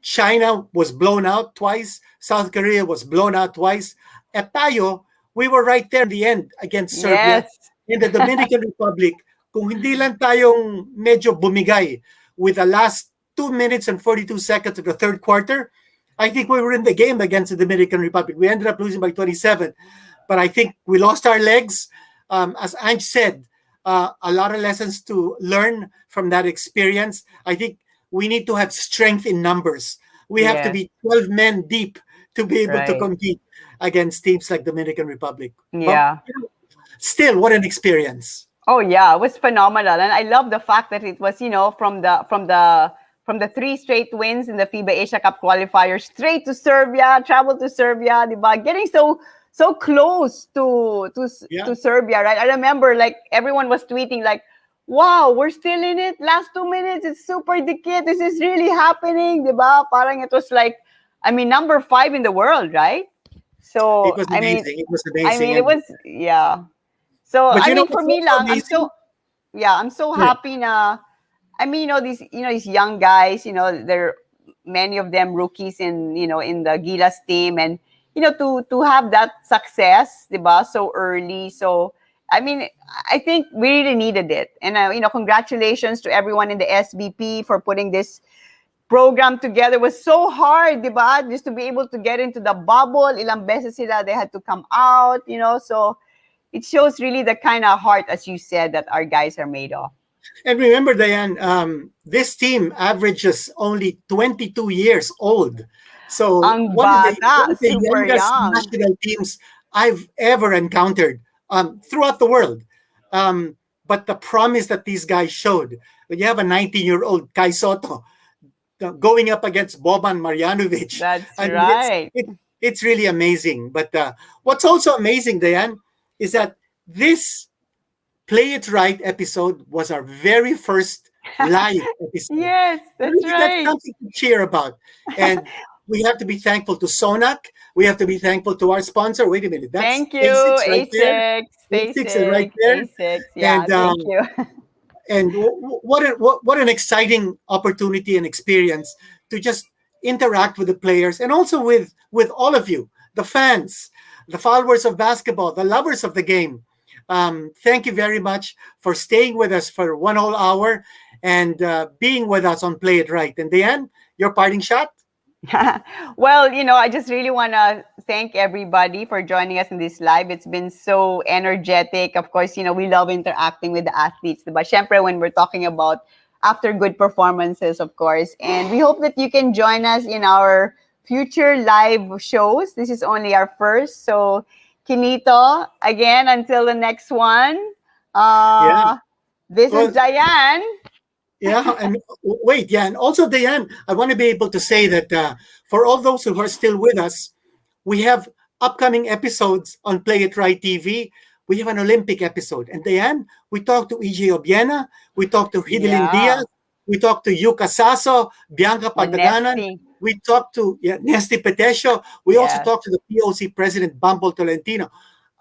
China was blown out twice, South Korea was blown out twice. At tayo, we were right there in the end against Serbia. Yes. In the Dominican Republic, kung hindi lang tayong medyo bumigay with the last 2 minutes and 42 seconds of the third quarter, I think we were in the game against the Dominican Republic. We ended up losing by 27, but I think we lost our legs. As Ange said, a lot of lessons to learn from that experience. I think we need to have strength in numbers. We have to Yes. be 12 men deep to be able to Right. compete against teams like Dominican Republic. But Yeah. still, what an experience. Oh yeah, it was phenomenal, and I love the fact that it was from the 3 straight wins in the FIBA Asia Cup qualifier, straight to Serbia, travel to Serbia, diba? Getting so close Yeah. to Serbia, right? I remember like everyone was tweeting like, "Wow, we're still in it. Last 2 minutes, it's super dikit. This is really happening, diba?" Parang it was like, I mean, number 5 in the world, right? So It was I mean, amazing. It was I amazing. mean, it And was yeah. So but I mean, for what's me also lang, amazing? I'm so Yeah. happy na. I mean, these young guys, they're many of them rookies in the Gilas team, and to have that success, diba, so early. So I mean, I think we really needed it, and congratulations to everyone in the SBP for putting this program together. It was so hard, diba, just to be able to get into the bubble. Ilang beses sila they had to come out, so it shows really the kind of heart, as you said, that our guys are made of. And remember, Diane, this team averages only 22 years old. So Ang one bata, of the super youngest young. national teams I've ever encountered throughout the world. But the promise that these guys showed, when you have a 19-year-old Kai Soto going up against Boban Marjanovic, That's I mean, right. it's really amazing. But what's also amazing, Diane, is that this Play It Right episode was our very first live episode. Yes, that's Really, that's right. something to cheer about. And we have to be thankful to Sonak. We have to be thankful to our sponsor. Wait a minute, that's Thank you, A6 right there. A6, A6 is right there. A6. Yeah, And thank you. what an exciting opportunity and experience to just interact with the players and also with all of you, the fans, the followers of basketball, the lovers of the game. Thank you very much for staying with us for 1 whole hour and being with us on Play It Right. And Diane, your parting shot? Well, I just really want to thank everybody for joining us in this live. It's been so energetic. Of course, we love interacting with the athletes. But syempre, when we're talking about after good performances, of course. And we hope that you can join us in our future live shows. This is only our first. So, Kinito, again, until the next one. Yeah. This Well, is Diane. yeah, and wait, yeah, and also Diane, I want to be able to say that for all those who are still with us, we have upcoming episodes on Play It Right TV. We have an Olympic episode, and Diane, we talked to EJ Obiena, we talked to Hidilyn Yeah. Diaz, we talked to Yuka Sasso, Bianca And Pagdaganan, Nesty. we talked to Nesty Petesio, we also Yes. talked to the POC president Bumble Tolentino.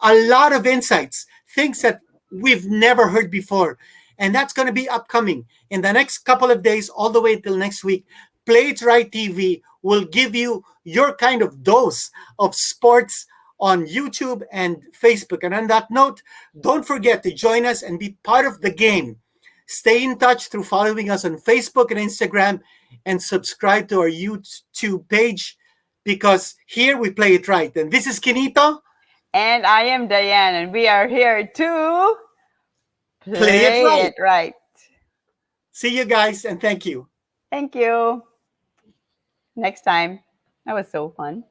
A lot of insights, things that we've never heard before. And that's going to be upcoming in the next couple of days, all the way until next week. Play It Right TV will give you your kind of dose of sports on YouTube and Facebook. And on that note, don't forget to join us and be part of the game. Stay in touch through following us on Facebook and Instagram, and subscribe to our YouTube page, because here we play it right. And this is Kinito. And I am Diane, and we are here to Play it right. right. See you guys, and thank you. Thank you. Next time. That was so fun.